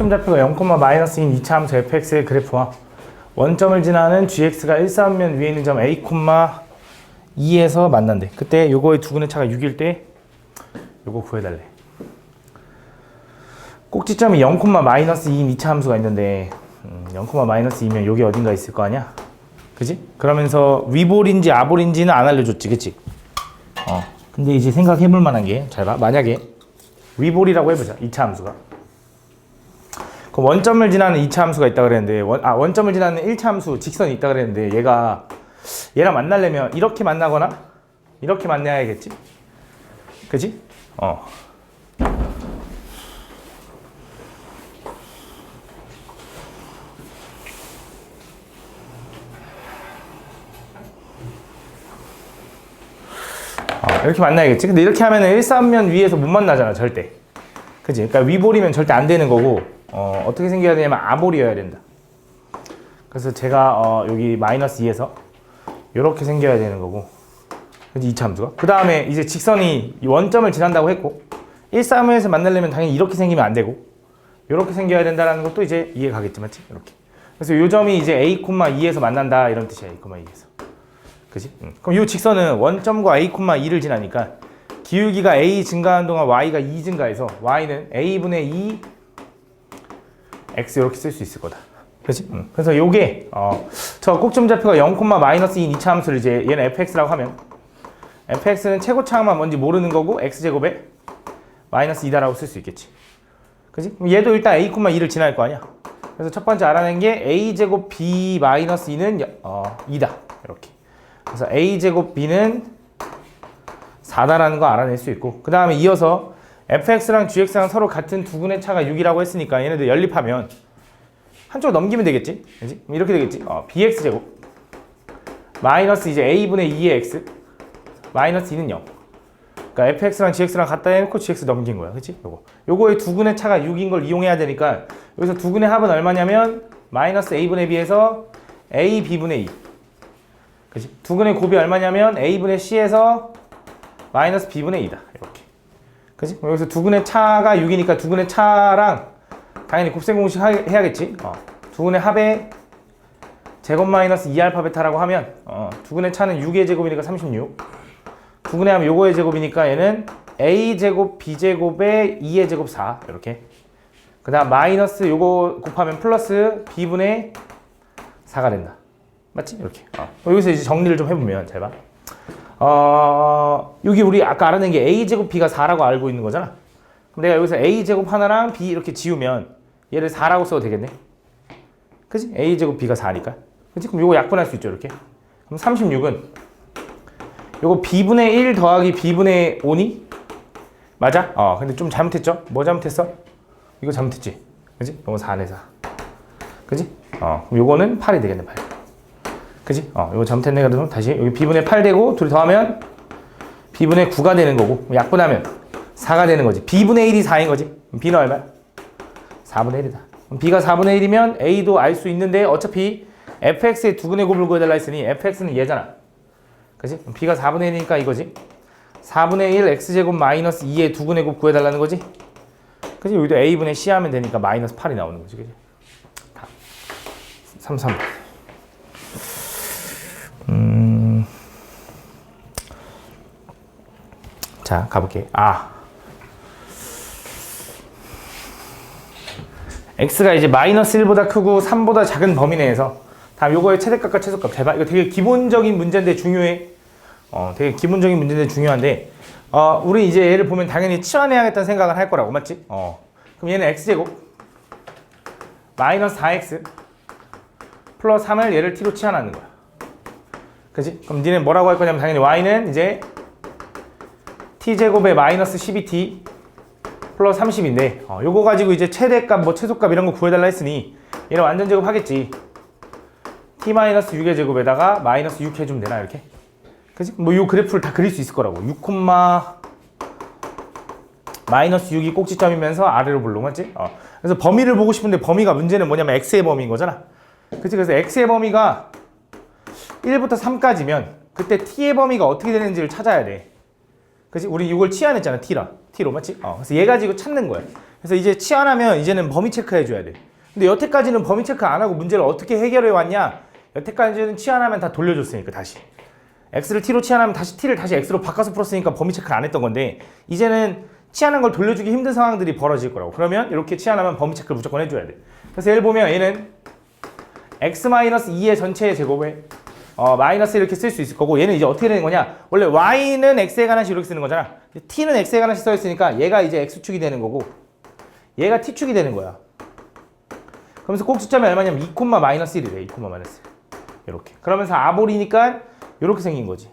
꼭지점 좌표가 0,-1인 2차 함수 fx의 그래프와 원점을 지나는 gx가 1,4면 위에 있는 점 a,2에서 만난대. 그때 요거의 두근의 차가 6일 때 요거 구해달래. 꼭지점이 0,-2인 2차 함수가 있는데 0,-2면 요게 어딘가 있을 거 아니야? 그지? 그러면서 위볼인지 아볼인지는 안 알려줬지, 그치? 근데 이제 생각해볼 만한 게, 잘 봐. 만약에 위볼이라고 해보자, 2차 함수가. 그럼 원점을 지나는 2차 함수가 있다 그랬는데, 원점을 지나는 1차 함수 직선이 있다 그랬는데, 얘랑 만나려면 이렇게 만나거나 이렇게 만나야겠지? 그지? 이렇게 만나야겠지? 근데 이렇게 하면은 1,3면 위에서 못 만나잖아, 절대. 그치? 그러니까 위볼이면 절대 안 되는 거고, 어떻게 생겨야 되냐면 아볼이어야 된다. 그래서 제가 여기 -2에서 이렇게 생겨야 되는 거고, 그치? 2차 함수가. 그 다음에 이제 직선이 원점을 지난다고 했고, 1,3에서 만나려면 당연히 이렇게 생기면 안 되고, 이렇게 생겨야 된다는 것도 이제 이해 가겠지, 맞지? 이렇게. 그래서 이 점이 이제 a,2에서 만난다, 이런 뜻이야, a,2에서. 그지? 그럼 이 직선은 원점과 a,2를 지나니까 기울기가 a 증가하는 동안 y가 2 증가해서 y는 a분의 2 x 이렇게 쓸 수 있을 거다. 그지? 그래서 요게 저 꼭지점 좌표가 0,-1인 2차 함수를 이제 얘는 fx라고 하면 fx는 최고차만 뭔지 모르는 거고 x제곱에 -2다라고 쓸 수 있겠지. 그지? 그럼 얘도 일단 a,2를 지날 거 아니야. 그래서 첫 번째 알아낸 게 a제곱 b -2는 2다. 이렇게. 그래서 a제곱 b는 4다라는 거 알아낼 수 있고, 그 다음에 이어서 fx랑 gx랑 서로 같은 두근의 차가 6이라고 했으니까 얘네들 연립하면 한쪽 넘기면 되겠지? 그치? 이렇게 되겠지? bx제곱 마이너스 이제 a분의 2의 x 마이너스 2는 0. 그러니까 fx랑 gx랑 갖다 해놓고 gx 넘긴 거야. 그치? 요거의 두근의 차가 6인 걸 이용해야 되니까 여기서 두근의 합은 얼마냐면 마이너스 a분의 b에서 a b분의 2. 그치? 두근의 곱이 얼마냐면 a분의 c에서 마이너스 b분의 2다. 이렇게. 그치? 여기서 두근의 차가 6이니까 두근의 차랑 당연히 곱셈 공식 해야겠지? 두근의 합의 제곱 마이너스 2알파 베타라고 하면 두근의 차는 6의 제곱이니까 36. 두근의 합은 요거의 제곱이니까 얘는 a제곱 b제곱에 2의 제곱 4. 이렇게. 그 다음 마이너스 요거 곱하면 플러스 b분의 4가 된다. 맞지? 이렇게. 여기서 이제 정리를 좀 해보면, 잘 봐. 여기 우리 아까 알아낸 게 a제곱 b가 4라고 알고 있는 거잖아. 그럼 내가 여기서 a제곱 하나랑 b 이렇게 지우면 얘를 4라고 써도 되겠네. 그치? a제곱 b가 4니까. 그치? 그럼 요거 약분할 수 있죠, 이렇게. 그럼 36은 요거 b분의 1 더하기 b분의 5니? 맞아? 근데 좀 잘못했죠? 뭐 잘못했어? 이거 잘못했지? 그치? 요거 4네, 4. 그치? 그럼 요거는 8이 되겠네, 8. 그지? 이거 잘못했네. 그래서 다시 여기 b분의 8 되고 둘이 더하면 b분의 9가 되는 거고 약분하면 4가 되는 거지. b분의 1이 4인 거지. b는 얼마야? 4분의 1이다. 그럼 b가 4분의 1이면 a도 알 수 있는데 어차피 fx의 두근의 곱을 구해달라 했으니 fx는 얘잖아. 그지? 그럼 b가 4분의 1이니까 이거지. 4분의 1 x제곱 마이너스 2의 두근의 곱 구해달라는 거지. 그지? 여기도 a분의 c 하면 되니까 마이너스 8이 나오는 거지. 그지? 33. 자, 가볼게. x가 이제 마이너스 1보다 크고 3보다 작은 범위 내에서 다음 요거의 최대값과 최소값. 잘 봐. 이거 되게 기본적인 문제인데 중요해. 되게 기본적인 문제인데 중요한데 우리 이제 얘를 보면 당연히 치환해야겠다는 생각을 할 거라고. 맞지? 그럼 얘는 x제곱 마이너스 4x 플러스 3을 얘를 t로 치환하는 거야. 그치? 그럼 니는 뭐라고 할 거냐면 당연히 y는 이제 t제곱에 마이너스 12t 플러스 30인데 요거 가지고 이제 최대값 뭐 최소값 이런 거 구해달라 했으니 얘는 완전 제곱 하겠지. t 마이너스 6의 제곱에다가 마이너스 6 해주면 되나 이렇게? 그치? 뭐 요 그래프를 다 그릴 수 있을 거라고. 6, 마이너스 6이 꼭지점이면서 아래로 볼록 맞지? 그래서 범위를 보고 싶은데 범위가 문제는 뭐냐면 x의 범위인 거잖아. 그치? 그래서 x의 범위가 1부터 3까지면 그때 t의 범위가 어떻게 되는지를 찾아야 돼. 그치? 우리 이걸 치환했잖아. T로 맞지? 그래서 얘 가지고 찾는 거야. 그래서 이제 치환하면 이제는 범위 체크해줘야 돼. 근데 여태까지는 범위 체크 안 하고 문제를 어떻게 해결해 왔냐? 여태까지는 치환하면 다 돌려줬으니까 다시. X를 T로 치환하면 다시 T를 다시 X로 바꿔서 풀었으니까 범위 체크를 안 했던 건데 이제는 치환한 걸 돌려주기 힘든 상황들이 벌어질 거라고. 그러면 이렇게 치환하면 범위 체크를 무조건 해줘야 돼. 그래서 예를 보면 얘는 X-2의 전체의 제곱에 마이너스 이렇게 쓸 수 있을 거고 얘는 이제 어떻게 되는 거냐? 원래 Y는 X에 관한식 이렇게 쓰는 거잖아. T는 X에 관한식 써 있으니까 얘가 이제 X축이 되는 거고 얘가 T축이 되는 거야. 그러면서 꼭지점이 얼마냐면 2,-1이래. 2,-1 이렇게. 그러면서 아볼이니까 이렇게 생긴 거지.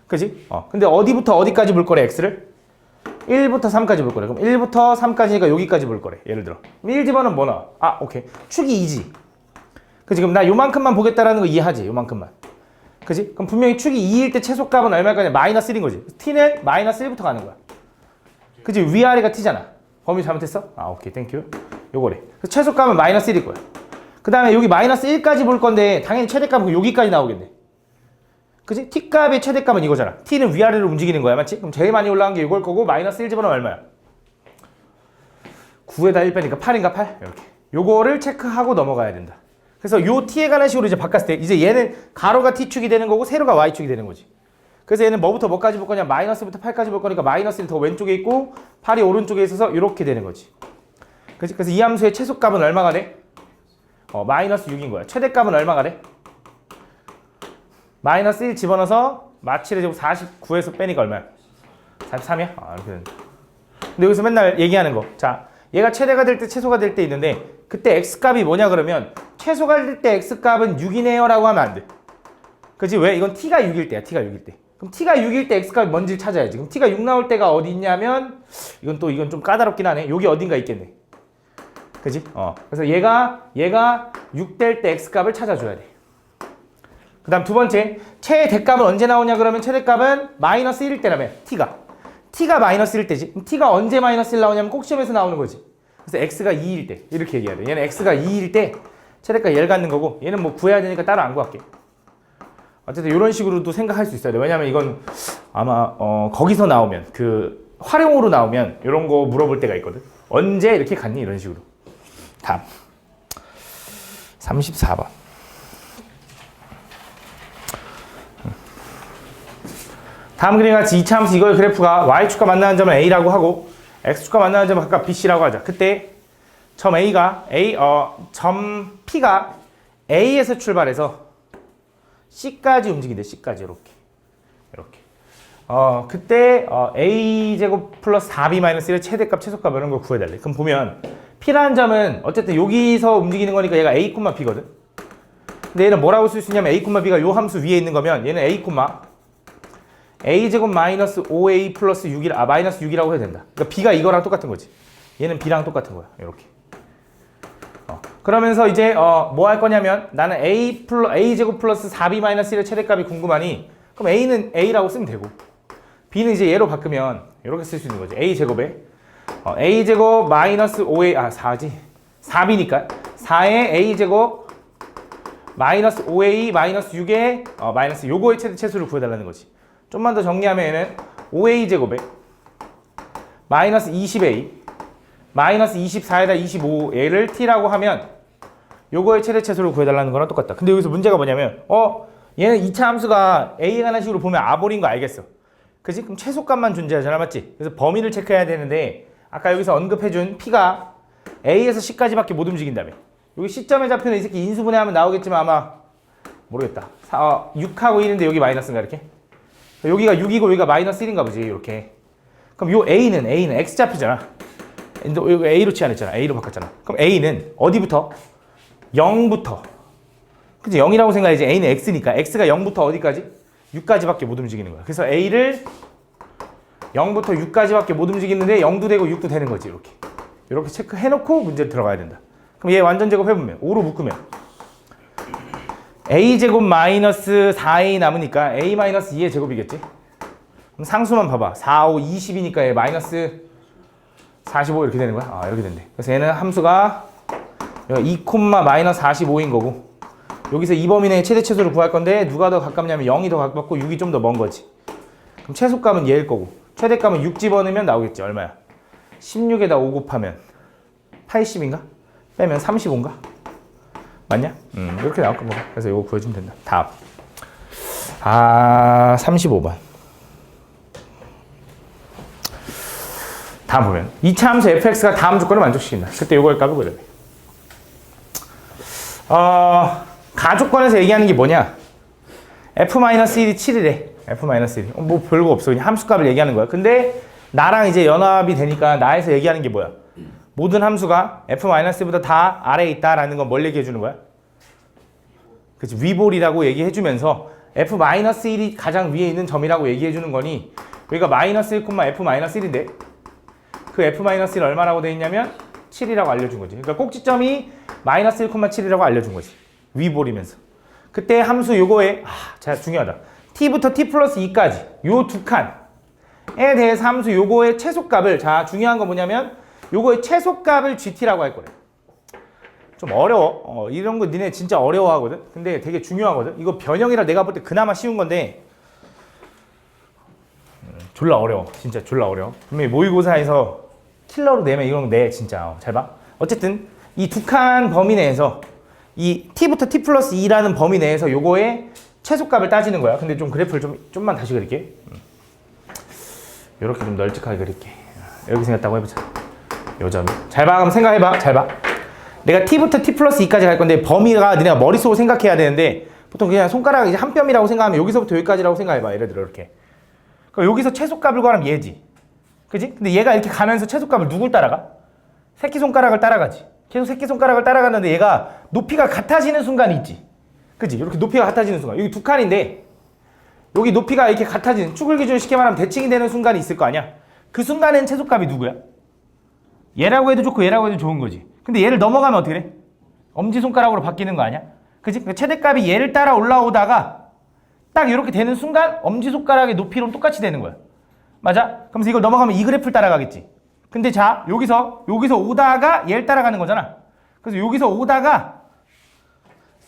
그지? 근데 어디부터 어디까지 볼 거래, X를? 1부터 3까지 볼 거래. 그럼 1부터 3까지니까 여기까지 볼 거래. 예를 들어. 1 집어는 뭐 나와? 오케이. 축이 2지. 그지? 그럼 나 요만큼만 보겠다라는 거 이해하지? 요만큼만. 그지? 그럼 분명히 축이 2일 때 최소값은 얼마일 거냐? 마이너스 1인 거지. T는 마이너스 1부터 가는 거야. 그지? 위아래가 T잖아. 범위 잘못했어? 오케이. 땡큐. 요거래. 그래서 최소값은 마이너스 1일 거야. 그 다음에 여기 마이너스 1까지 볼 건데 당연히 최대값은 여기까지 나오겠네. 그치? T값의 최대값은 이거잖아. T는 위아래로 움직이는 거야. 맞지? 그럼 제일 많이 올라간 게 이걸 거고 마이너스 1 집어넣으면 얼마야? 9에다 1 빼니까 8인가 8? 이렇게. 요거를 체크하고 넘어가야 된다. 그래서 요 T에 관한 식으로 이제 바꿨을 때 이제 얘는 가로가 T축이 되는 거고 세로가 Y축이 되는 거지. 그래서 얘는 뭐부터 뭐까지 볼 거냐? 마이너스부터 8까지 볼 거니까 마이너스는 더 왼쪽에 있고 8이 오른쪽에 있어서 이렇게 되는 거지. 그치? 그래서 이 함수의 최소값은 얼마가 돼? 마이너스 6인 거야. 최대값은 얼마가 돼? 마이너스 1 집어넣어서 마취를 제곱 49에서 빼니까 얼마야? 43이야? 이렇게 된다. 근데 여기서 맨날 얘기하는 거. 자, 얘가 최대가 될 때 최소가 될 때 있는데 그때 X값이 뭐냐 그러면 최소가 될 때 X값은 6이네요 라고 하면 안 돼. 그치? 왜? 이건 T가 6일 때야. T가 6일 때. 그럼 T가 6일 때 X값이 뭔지를 찾아야지. 그럼 T가 6 나올 때가 어디 있냐면 이건 좀 까다롭긴 하네. 여기 어딘가 있겠네. 그치? 그래서 얘가 6 될 때 X값을 찾아줘야 돼. 그 다음 두 번째, 최대값은 언제 나오냐 그러면 최대값은 마이너스 1일 때라며. T가 마이너스 1일 때지. 그럼 T가 언제 마이너스 1 나오냐면 꼭지점에서 나오는 거지. 그래서 X가 2일 때 이렇게 얘기해야 돼. 얘는 X가 2일 때 최대값 얘를 갖는 거고 얘는 뭐 구해야 되니까 따로 안 구할게. 어쨌든 이런 식으로도 생각할 수 있어야 돼. 왜냐면 이건 아마 거기서 나오면 그 활용으로 나오면 이런 거 물어볼 때가 있거든. 언제 이렇게 갔니? 이런 식으로. 다음 34번. 다음 그림과 같이 이차함수 이거의 그래프가 Y축과 만나는 점은 A라고 하고 X축과 만나는 점은 각각 BC라고 하자. 그때 점 P가 A에서 출발해서 C까지 움직인대. C까지 이렇게. 그때 A제곱 플러스 4B-1의 최대값, 최소값 이런 걸 구해달래. 그럼 보면 P라는 점은 어쨌든 여기서 움직이는 거니까 얘가 A, P거든. 근데 얘는 뭐라고 쓸 수 있냐면 A, B가 요 함수 위에 있는 거면 얘는 A제곱 마이너스 5A 플러스 6이라, 마이너스 6이라고 해야 된다. 그러니까 B가 이거랑 똑같은 거지. 얘는 B랑 똑같은 거야. 이렇게. 그러면서 이제 뭐 할 거냐면 나는 A제곱 플러스 4B-1의 최대값이 궁금하니 그럼 A는 A라고 쓰면 되고 B는 이제 얘로 바꾸면 이렇게 쓸 수 있는 거지. A제곱에 A제곱 마이너스 5A 4지 4B니까 4의 A제곱 마이너스 5A 마이너스 6의 마이너스 요거의 최소를 구해달라는 거지. 좀만 더 정리하면 얘는 5A제곱에 마이너스 20A 마이너스 24에다 25얘를 T라고 하면 요거의 최대 최소를 구해달라는 거랑 똑같다. 근데 여기서 문제가 뭐냐면 얘는 2차 함수가 A에 관한 식으로 보면 아볼인 거 알겠어. 그치? 그럼 최소값만 존재하잖아. 맞지? 그래서 범위를 체크해야 되는데 아까 여기서 언급해준 P가 A에서 C까지밖에 못 움직인다며. 여기 C점에 잡혀는 이 새끼 인수분해하면 나오겠지만 아마 모르겠다. 6하고 1인데 여기 마이너스인가 이렇게? 여기가 6이고 여기가 마이너스 1인가 보지. 이렇게. 그럼 요 A는 X 잡히잖아. 여기 A로 치환했잖아. A로 바꿨잖아. 그럼 A는 어디부터? 0부터. 그치? 0이라고 생각해야지. A는 X니까. X가 0부터 어디까지? 6까지밖에 못 움직이는 거야. 그래서 A를 0부터 6까지밖에 못 움직이는데 0도 되고 6도 되는 거지. 이렇게 체크해놓고 문제 들어가야 된다. 그럼 얘 완전 제곱해보면 5로 묶으면 A제곱 마이너스 4A 남으니까 A 마이너스 2의 제곱이겠지? 그럼 상수만 봐봐. 4, 5, 20이니까 얘 마이너스 45 이렇게 되는 거야? 이렇게 된대. 그래서 얘는 함수가 2, 마이너스 45인 거고 여기서 이 범위 내의 최대 최소를 구할 건데 누가 더 가깝냐면 0이 더 가깝고 6이 좀 더 먼 거지. 그럼 최소값은 얘일 거고 최대값은 6 집어넣으면 나오겠지. 얼마야? 16에다 5 곱하면 80인가? 빼면 35인가? 맞냐? 이렇게 나올 거고. 그래서 이거 구해주면 된다. 다음. 35번. 다음 보면 2차 함수 fx가 다음 조건을 만족시킨다. 그때 이걸 값을 구해야 돼. 가조건에서 얘기하는 게 뭐냐? f-1이 7이래. f-1. 뭐 별거 없어. 그냥 함수값을 얘기하는 거야. 근데 나랑 이제 연합이 되니까 나에서 얘기하는 게 뭐야? 모든 함수가 f-보다 다 아래에 있다라는 건 뭘 얘기해 주는 거야? 그치, 위볼이라고 얘기해 주면서 f-1이 가장 위에 있는 점이라고 얘기해 주는 거니 여기가 마이너스 1, f-1인데 그 f-1을 얼마라고 돼 있냐면 7이라고 알려준 거지. 그러니까 꼭지점이 마이너스 1,7이라고 알려준 거지. 위볼이면서. 그때 함수 요거에 자 중요하다. t부터 t 플러스 2까지 요 두 칸에 대해서 함수 요거의 최소값을 자 중요한 건 뭐냐면 요거의 최소값을 gt라고 할 거래. 좀 어려워. 이런 거 니네 진짜 어려워하거든. 근데 되게 중요하거든. 이거 변형이라 내가 볼 때 그나마 쉬운 건데 졸라 어려워. 진짜 졸라 어려워. 분명히 모의고사에서 킬러로 내면 이런 거 내 진짜. 잘 봐. 어쨌든 이 두 칸 범위 내에서 이 t부터 t 플러스 2라는 범위 내에서 요거의 최소값을 따지는 거야. 근데 좀 그래프를 좀만 다시 그릴게. 이렇게 좀 널찍하게 그릴게. 이렇게 생겼다고 해보자. 요 점이. 잘 봐. 그럼 생각해봐. 잘 봐. 내가 t부터 t 플러스 2까지 갈 건데 범위가 니네가 머릿속으로 생각해야 되는데 보통 그냥 손가락 이제 한 뼘이라고 생각하면 여기서부터 여기까지라고 생각해봐. 예를 들어 이렇게. 그럼 여기서 최소값을 구하면 얘지. 그지? 근데 얘가 이렇게 가면서 최소값을 누굴 따라가? 새끼손가락을 따라가지. 계속 새끼손가락을 따라가는데 얘가 높이가 같아지는 순간이 있지. 그지? 이렇게 높이가 같아지는 순간. 여기 두 칸인데 여기 높이가 이렇게 같아지는 축을 기준으로 쉽게 말하면 대칭이 되는 순간이 있을 거 아니야? 그 순간엔 최소값이 누구야? 얘라고 해도 좋고 얘라고 해도 좋은 거지. 근데 얘를 넘어가면 어떻게 돼? 엄지손가락으로 바뀌는 거 아니야? 그치? 그러니까 최대값이 얘를 따라 올라오다가 딱 이렇게 되는 순간 엄지손가락의 높이로 똑같이 되는 거야. 맞아? 그러면서 이걸 넘어가면 이 그래프를 따라가겠지. 근데 자 여기서 오다가 얘를 따라가는 거잖아. 그래서 여기서 오다가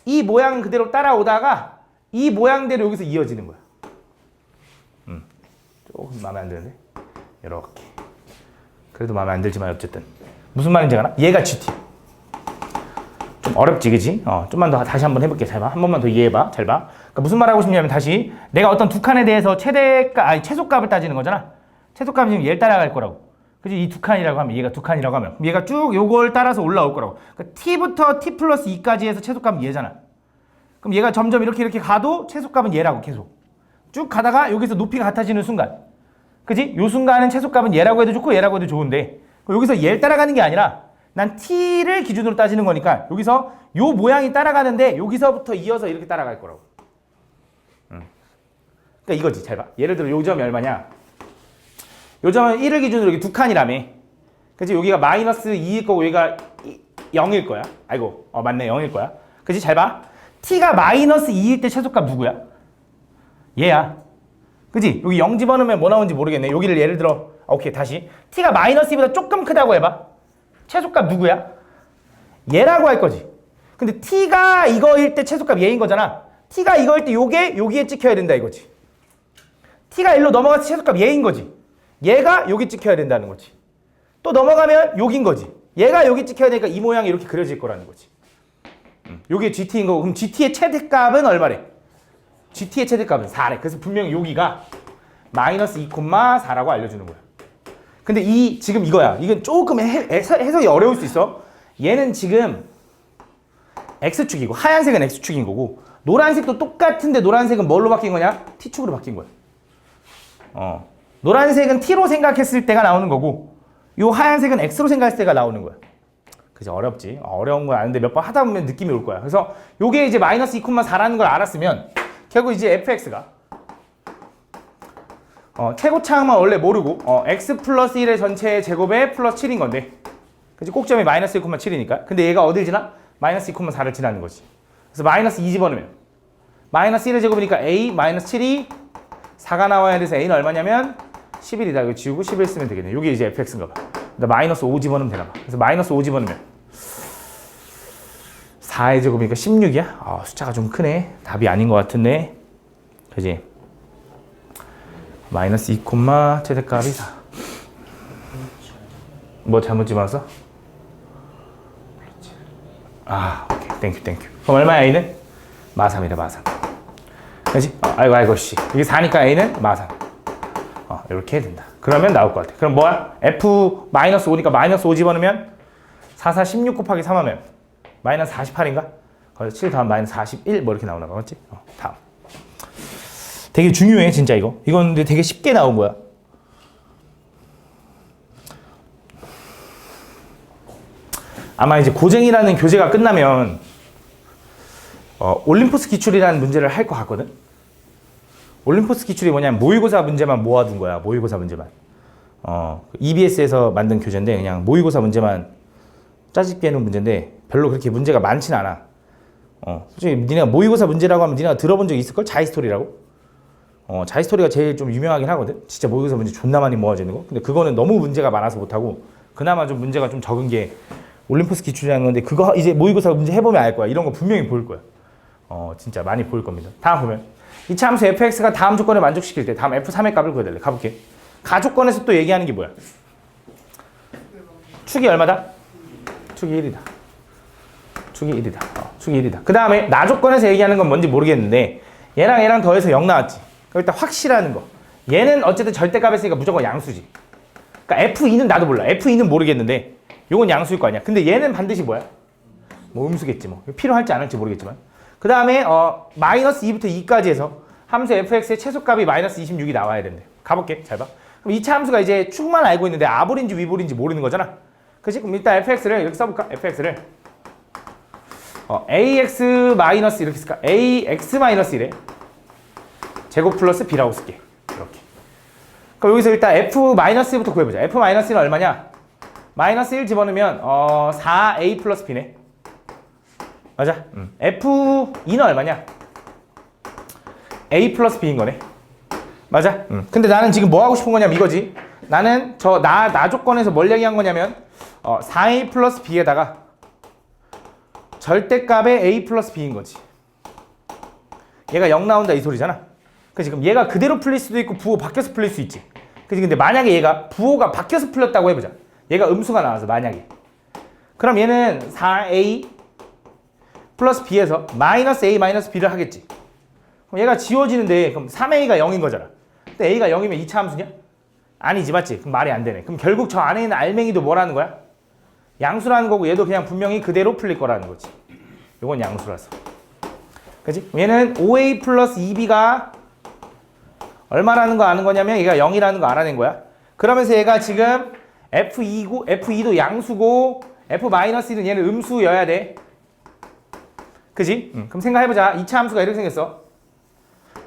이 모양 그대로 따라오다가 이 모양대로 여기서 이어지는 거야. 조금 마음에 안 드는데? 이렇게. 그래도 마음에 안 들지만 어쨌든 무슨 말인지 알아? 얘가 GT. 좀 어렵지, 그지? 좀만 더 다시 한번 해볼게. 잘 봐. 한 번만 더 이해해봐. 잘 봐. 그러니까 무슨 말 하고 싶냐면 다시 내가 어떤 두 칸에 대해서 최소값을 따지는 거잖아. 최소값이 지금 얘를 따라갈 거라고. 그지? 이 두 칸이라고 하면 얘가 두 칸이라고 하면 얘가 쭉 요걸 따라서 올라올 거라고. 그러니까 t부터 t 플러스 2까지 해서 최소값은 얘잖아. 그럼 얘가 점점 이렇게 가도 최소값은 얘라고 계속. 쭉 가다가 여기서 높이가 같아지는 순간. 그지? 요 순간은 최소값은 얘라고 해도 좋고 얘라고 해도 좋은데 여기서 얘를 따라가는 게 아니라 난 t를 기준으로 따지는 거니까 여기서 요 모양이 따라가는데 여기서부터 이어서 이렇게 따라갈 거라고. 그러니까 이거지. 잘 봐. 예를 들어 요 점이 얼마냐? 요 점은 1을 기준으로 여기 두 칸이라며. 그치? 여기가 마이너스 2일 거고 여기가 0일 거야. 아이고 맞네. 0일 거야. 그치? 잘 봐. t가 마이너스 2일 때 최소값 누구야? 얘야. 그치? 여기 0 집어넣으면 뭐 나오는지 모르겠네. 여기를 예를 들어 오케이 다시 t가 마이너스 2보다 조금 크다고 해봐. 최소값 누구야? 얘라고 할 거지. 근데 t가 이거일 때 최소값 얘인 거잖아. t가 이거일 때 요게 여기에 찍혀야 된다 이거지. t가 일로 넘어가서 최소값 얘인 거지. 얘가 여기 찍혀야 된다는 거지. 또 넘어가면 여긴 거지. 얘가 여기 찍혀야 되니까 이 모양이 이렇게 그려질 거라는 거지. 요게 GT인 거고 그럼 GT의 최대값은 얼마래? GT의 최대값은 4래. 그래서 분명히 여기가 마이너스 2,4라고 알려주는 거야. 근데 지금 이거야. 이건 조금 해석이 어려울 수 있어. 얘는 지금 X축이고 하얀색은 X축인 거고 노란색도 똑같은데 노란색은 뭘로 바뀐 거냐? T축으로 바뀐 거야. 노란색은 T로 생각했을 때가 나오는 거고 요 하얀색은 X로 생각했을 때가 나오는 거야. 그죠? 어렵지? 어려운 건 아는데 몇 번 하다 보면 느낌이 올 거야. 그래서 요게 이제 마이너스 2,4라는 걸 알았으면 결국 이제 fx가 최고차항만 원래 모르고 x 플러스 1의 전체 제곱에 플러스 7인 건데 그치? 꼭점이 마이너스 1,7이니까 근데 얘가 어딜 지나? 마이너스 2,4를 지나는 거지. 그래서 마이너스 2 집어넣으면 마이너스 1의 제곱이니까 a 마이너스 7이 4가 나와야 돼서 a는 얼마냐면 11이다. 이거 지우고 11 쓰면 되겠네. 이게 이제 fx인가 봐. 근데 마이너스 5 집어넣으면 되나 봐. 그래서 마이너스 5 집어넣으면 4의 제곱이니까 16이야? 숫자가 좀 크네. 답이 아닌 것 같은데. 그지? 마이너스 2, 최대값이 4. 뭐 잘못 집어넣었어? 아, 오케이. 땡큐. 그럼 얼마야, A는? 마3이다, 마3. 그치? 아이고, 씨. 이게 4니까 A는 마3. 이렇게 해야 된다. 그러면 나올 것 같아. 그럼 뭐야? F 마이너스 5니까 마이너스 5 집어넣으면 4, 4, 16 곱하기 3 하면 마이너스 48인가? 거기서 7 더하면 마이너스 41 뭐 이렇게 나오나 봐. 맞지? 다음. 되게 중요해, 진짜 이거. 이건 근데 되게 쉽게 나온 거야. 아마 이제 고쟁이라는 교재가 끝나면 올림포스 기출이라는 문제를 할 것 같거든. 올림포스 기출이 뭐냐면 모의고사 문제만 모아둔 거야. 모의고사 문제만. EBS에서 만든 교재인데 그냥 모의고사 문제만 짜집게 해놓은 문제인데 별로 그렇게 문제가 많진 않아. 솔직히 니네가 모의고사 문제라고 하면 니네가 들어본 적 있을걸? 자이스토리라고? 자이스토리가 제일 좀 유명하긴 하거든. 진짜 모의고사 문제 존나 많이 모아지는 거. 근데 그거는 너무 문제가 많아서 못하고 그나마 좀 문제가 좀 적은 게 올림포스 기출이라는 건데 그거 이제 모의고사 문제 해보면 알 거야. 이런 거 분명히 보일 거야. 진짜 많이 보일 겁니다. 다음 보면 이차 함수 fx가 다음 조건을 만족시킬 때 다음 f3의 값을 구해달래. 가볼게. 가조건에서 또 얘기하는 게 뭐야? 축이 얼마다? 축이 1이다. 축이 1이다. 축이 1이다. 그 다음에 나조건에서 얘기하는 건 뭔지 모르겠는데 얘랑 얘랑 더해서 0 나왔지. 그럼 일단 확실하는 거. 얘는 어쨌든 절대값이니까 무조건 양수지. 그러니까 f2는 나도 몰라. f2는 모르겠는데 요건 양수일 거 아니야. 근데 얘는 반드시 뭐야? 뭐 음수겠지 뭐. 필요할지 안 할지 모르겠지만. 그 다음에 마이너스 2부터 2까지 해서 함수 fx의 최소값이 마이너스 26이 나와야 된대. 가볼게. 잘 봐. 그럼 2차 함수가 이제 축만 알고 있는데 아볼인지 위볼인지 모르는 거잖아. 그치? 그럼 일단 fx를 이렇게 써볼까? fx를 ax 마이너스 이렇게 쓸까? ax 마이너스 1에 제곱 플러스 b라고 쓸게. 이렇게. 그럼 여기서 일단 f 마이너스 1부터 구해보자. f 마이너스 1은 얼마냐? 마이너스 1 집어넣으면 4a 플러스 b네. 맞아? f2는 얼마냐? a 플러스 b인 거네. 맞아? 근데 나는 지금 뭐 하고 싶은 거냐면 이거지. 나는 나 조건에서 뭘 얘기한 거냐면 4a 플러스 b에다가 절대값의 a 플러스 b인 거지. 얘가 0 나온다 이 소리잖아. 그치? 그럼 얘가 그대로 풀릴 수도 있고 부호 바뀌어서 풀릴 수 있지. 그치? 근데 만약에 얘가 부호가 바뀌어서 풀렸다고 해보자. 얘가 음수가 나와서 만약에. 그럼 얘는 4a 플러스 b에서 마이너스 a 마이너스 b를 하겠지. 그럼 얘가 지워지는데 그럼 3a가 0인 거잖아. 근데 a가 0이면 2차 함수냐? 아니지, 맞지? 그럼 말이 안 되네. 그럼 결국 저 안에 있는 알맹이도 뭐라는 거야? 양수라는 거고 얘도 그냥 분명히 그대로 풀릴 거라는 거지. 요건 양수라서. 그치? 얘는 5a 플러스 2b가 얼마라는 거 아는 거냐면 얘가 0이라는 거 알아낸 거야. 그러면서 얘가 지금 F2도 양수고 F-1은 얘는 음수여야 돼. 그지? 그럼 생각해보자. 2차 함수가 이렇게 생겼어.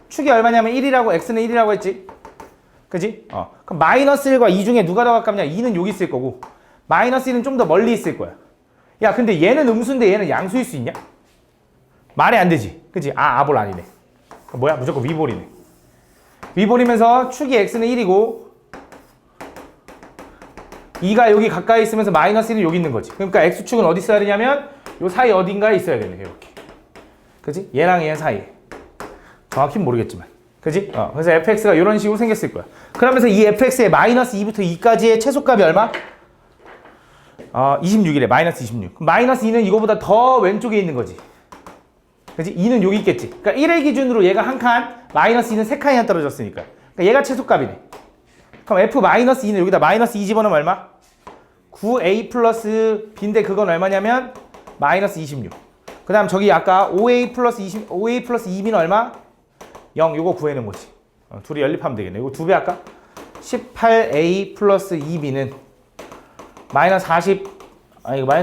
축이 얼마냐면 1이라고 x는 1이라고 했지. 그지? 그럼 마이너스 1과 2 중에 누가 더 가깝냐? 2는 여기 있을 거고 마이너스 1은 좀 더 멀리 있을 거야. 야 근데 얘는 음수인데 얘는 양수일 수 있냐? 말이 안 되지. 그지? 아볼 아니네. 뭐야? 무조건 위볼이네. 위볼이면서 축이 x는 1이고 2가 여기 가까이 있으면서 마이너스 1은 여기 있는 거지. 그러니까 x축은 어디 있어야 되냐면 요 사이 어딘가에 있어야 되네. 이렇게. 그지? 얘랑 얘 사이에. 정확히는 모르겠지만. 그지? 그래서 fx가 이런 식으로 생겼을 거야. 그러면서 이 fx의 마이너스 2부터 2까지의 최소값이 얼마? 26이래. 마이너스 26. 그럼 마이너스 2는 이거보다 더 왼쪽에 있는 거지. 그지? 2는 여기 있겠지. 그러니까 1을 기준으로 얘가 한 칸, 마이너스 2는 세 칸이나 떨어졌으니까. 그러니까 얘가 최소값이네. 그럼 f 마이너스 2는 여기다 마이너스 2 집어넣으면 얼마? 9a 플러스 b인데 그건 얼마냐면 마이너스 26. 그 다음 저기 아까 5a 플러스 2b는 얼마? 0. 요거 구해놓은 거지. 둘이 연립하면 되겠네. 이거 2배 할까? 18a 플러스 2b는 마이너스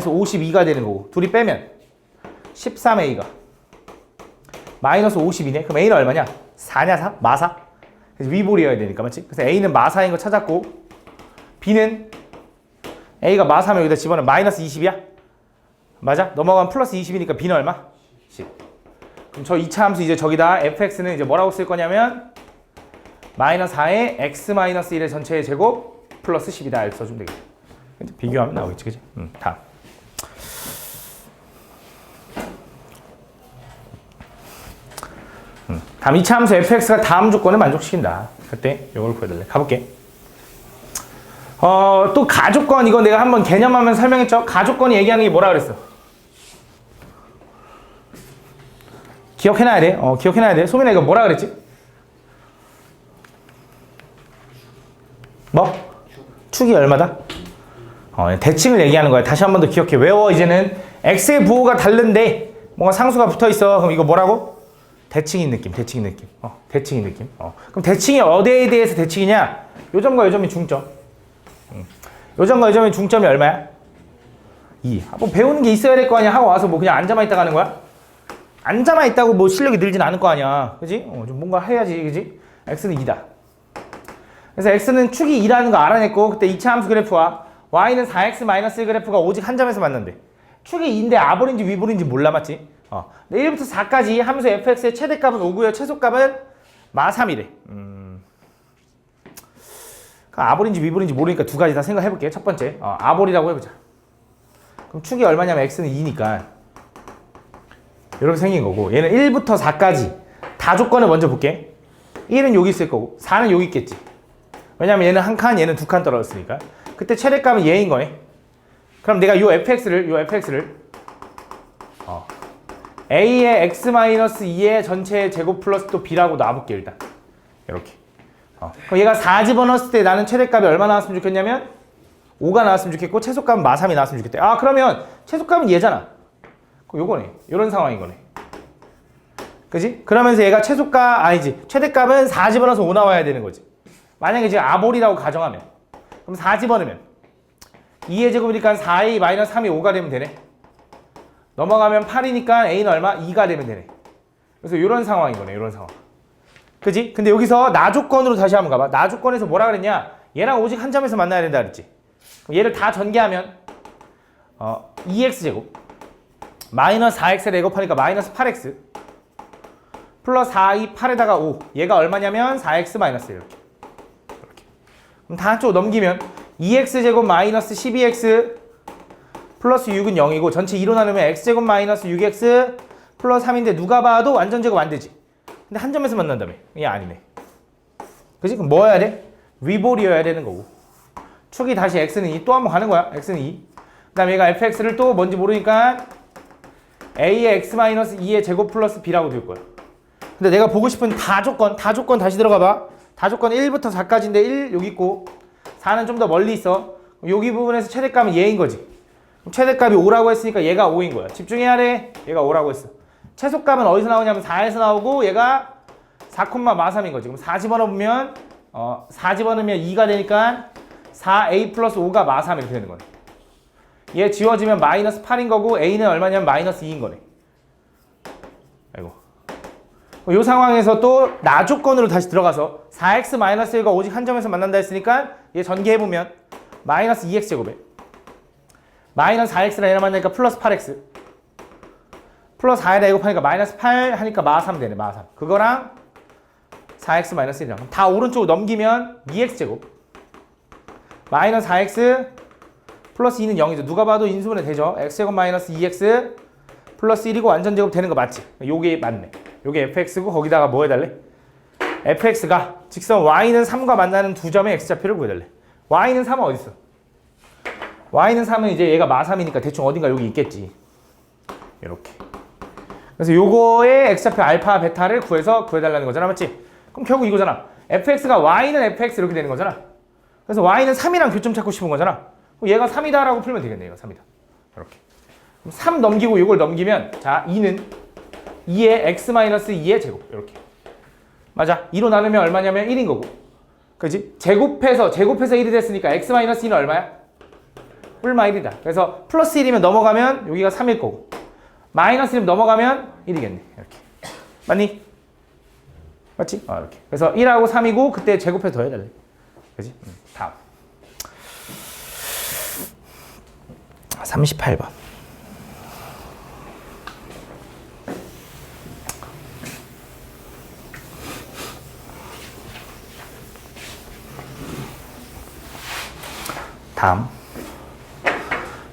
52가 되는 거고 둘이 빼면 13a가 마이너스 52네. 그럼 a는 얼마냐? 4냐 4? 마사? 그래서 위볼이어야 되니까 맞지? 그래서 a는 마사인 거 찾았고 b는 a가 마사면 여기다 집어넣으면 마이너스 20이야? 맞아? 넘어가면 플러스 20이니까 b는 얼마? 10. 그럼 저 2차 함수 이제 저기다 fx는 이제 뭐라고 쓸 거냐면 마이너스 4에 x 마이너스 1의 전체의 제곱 플러스 10이다 이렇게 써주면 되겠다. 비교하면 나오겠지, 그지? 다음. 다음 2차 함수 fx가 다음 조건을 만족시킨다. 그때 이걸 구해달래. 가볼게. 또 가조건, 이거 내가 한번 개념하면 설명했죠? 가조건이 얘기하는 게 뭐라 그랬어? 기억해놔야 돼. 기억해놔야 돼. 소민아, 이거 뭐라 그랬지? 뭐? 축이 얼마다? 대칭을 얘기하는 거야. 다시 한 번 더 기억해. 외워, 이제는. x의 부호가 다른데 뭔가 상수가 붙어 있어. 그럼 이거 뭐라고? 대칭인 느낌, 대칭인 느낌. 대칭인 느낌. 그럼 대칭이 어디에 대해서 대칭이냐? 요 점과 요 점이 중점. 요 점과 요 점의 중점이 얼마야? 2. 뭐 배우는 게 있어야 될 거 아니야? 하고 와서 뭐 그냥 앉아만 있다 가는 거야? 앉아만 있다고 뭐 실력이 늘진 않을 거 아니야. 그지? 좀 뭔가 해야지. 그지? x는 2다. 그래서 x는 축이 2라는 거 알아냈고, 그때 2차 함수 그래프와 y는 4x-1 그래프가 오직 한 점에서 만난대. 축이 2인데 아볼인지 위볼인지 몰라, 맞지? 근데 1부터 4까지 함수 fx의 최대값은 5고요. 최소값은 마3이래. 아볼인지 위볼인지 모르니까 두 가지 다 생각해볼게. 첫 번째, 아볼이라고 해보자. 그럼 축이 얼마냐면 x는 2니까 이렇게 생긴 거고, 얘는 1부터 4까지 다 조건을 먼저 볼게. 1은 여기 있을 거고 4는 여기 있겠지. 왜냐면 얘는 한 칸, 얘는 두 칸 떨어졌으니까. 그때 최대값은 얘인 거네. 그럼 내가 요 fx를 a의 x-2의 전체 제곱 플러스 또 b라고 놔볼게. 일단 이렇게. 그럼 얘가 4 집어넣었을 때 나는 최대값이 얼마 나왔으면 좋겠냐면 5가 나왔으면 좋겠고, 최소값은 마3이 나왔으면 좋겠대. 그러면 최소값은 얘잖아. 그럼 요거네. 요런 상황인 거네. 그지? 그러면서 얘가 최대값은 4 집어넣어서 5 나와야 되는 거지. 만약에 지금 아볼이라고 가정하면, 그럼 4 집어넣으면 2의 제곱이니까 4a 마이너스 3이 5가 되면 되네. 넘어가면 8이니까 a는 얼마? 2가 되면 되네. 그래서 이런 상황인 거네. 이런 상황. 그지? 근데 여기서 나 조건으로 다시 한번 가봐. 나 조건에서 뭐라 그랬냐? 얘랑 오직 한 점에서 만나야 된다 그랬지. 그럼 얘를 다 전개하면 2x제곱 마이너스 4x를 제곱하니까 마이너스 8x 플러스 4, 2, 8에다가 5. 얘가 얼마냐면 4x 마이너스 이렇게. 그럼 다 한쪽 넘기면 2x제곱 마이너스 12x 플러스 6은 0이고, 전체 2로 나누면 x제곱 마이너스 6x 플러스 3인데 누가 봐도 완전 제곱 안 되지. 근데 한 점에서 만난다며. 이게 아니네. 그치? 그럼 뭐 해야 돼? 위볼이어야 되는 거고. 축이 다시 x는 2. 또 한 번 가는 거야. x는 2. 그 다음에 얘가 fx를 또 뭔지 모르니까 a의 x-2의 제곱 플러스 b라고 될 거야. 근데 내가 보고 싶은 다 조건 다시 들어가 봐. 다 조건 1부터 4까지인데 1 여기 있고 4는 좀 더 멀리 있어. 여기 부분에서 최대값은 얘인 거지. 최대값이 5라고 했으니까 얘가 5인 거야. 집중해야 돼. 얘가 5라고 했어. 최소값은 어디서 나오냐면 4에서 나오고, 얘가 4, 마3인 거지. 그럼 4 집어넣으면 4 집어넣으면 2가 되니까 4a 플러스 5가 마3 이렇게 되는 거네. 얘 지워지면 마이너스 8인 거고, a는 얼마냐면 마이너스 2인 거네. 아이고. 이 상황에서 또 나 조건으로 다시 들어가서 4x-1가 오직 한 점에서 만난다 했으니까 얘 전개해보면 마이너스 2x제곱에 마이너스 4x랑 얘랑 만나니까 플러스 8x 플러스 4에다 제곱하니까 마이너스 8 하니까 마3 되네. 마3. 그거랑 4x-1이랑 다 오른쪽으로 넘기면 2x제곱 마이너스 4x 플러스 2는 0이죠. 누가 봐도 인수분해 되죠. x제곱 마이너스 2x 플러스 1이고 완전 제곱 되는 거 맞지? 요게 맞네. 요게 fx고, 거기다가 뭐 해달래? fx가 직선 y는 3과 만나는 두 점의 x좌표를 구해달래. y는 3은 어디 있어? y는 3은 이제 얘가 마3이니까 대충 어딘가 여기 있겠지. 이렇게. 그래서 요거의 x좌표 알파, 베타를 구해달라는 거잖아. 맞지? 그럼 결국 이거잖아. fx가 y는 fx 이렇게 되는 거잖아. 그래서 y는 3이랑 교점 찾고 싶은 거잖아. 그럼 얘가 3이다 라고 풀면 되겠네. 얘가 3이다. 이렇게. 그럼 3 넘기고 이걸 넘기면, 자, 2는 2의 x-2의 제곱. 이렇게. 맞아. 2로 나누면 얼마냐면 1인 거고. 그지? 제곱해서 1이 됐으니까 x-2는 얼마야? 뿔마 1이다. 그래서 플러스 1이면 넘어가면 여기가 3일 거고, 마이너스 1이면 넘어가면 1이겠네. 이렇게. 맞니? 맞지? 이렇게. 그래서 1하고 3이고, 그때 제곱해서 더해달래. 그지? 다음. 38번.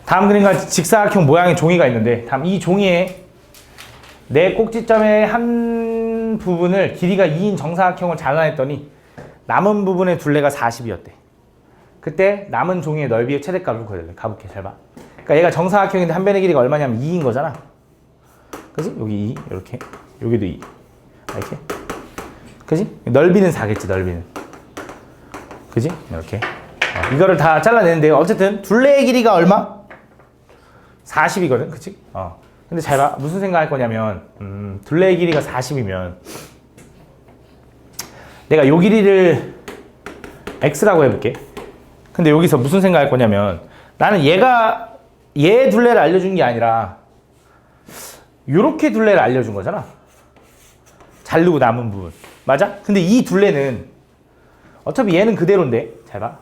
다음 그림과 직사각형 모양의 종이가 있는데, 다음 이 종이에 네 꼭지점의 한 부분을 길이가 2인 정사각형을 잘라냈더니 남은 부분의 둘레가 40이었대. 그때 남은 종이의 넓이의 최대값을 구해야 돼. 가볼게, 잘 봐. 그러니까 얘가 정사각형인데 한 변의 길이가 얼마냐면 2인 거잖아. 그지? 여기 2, 이렇게. 여기도 2. 이렇게. 그지? 넓이는 4겠지, 넓이는. 그지? 이렇게. 이거를 다 잘라내는데요. 어쨌든 둘레의 길이가 얼마? 40이거든, 그치? 근데 잘 봐. 무슨 생각할 거냐면, 둘레의 길이가 40이면 내가 요 길이를 x라고 해볼게. 근데 여기서 무슨 생각할 거냐면 나는 얘 둘레를 알려준 게 아니라 요렇게 둘레를 알려준 거잖아. 자르고 남은 부분. 맞아? 근데 이 둘레는 어차피 얘는 그대로인데, 잘 봐.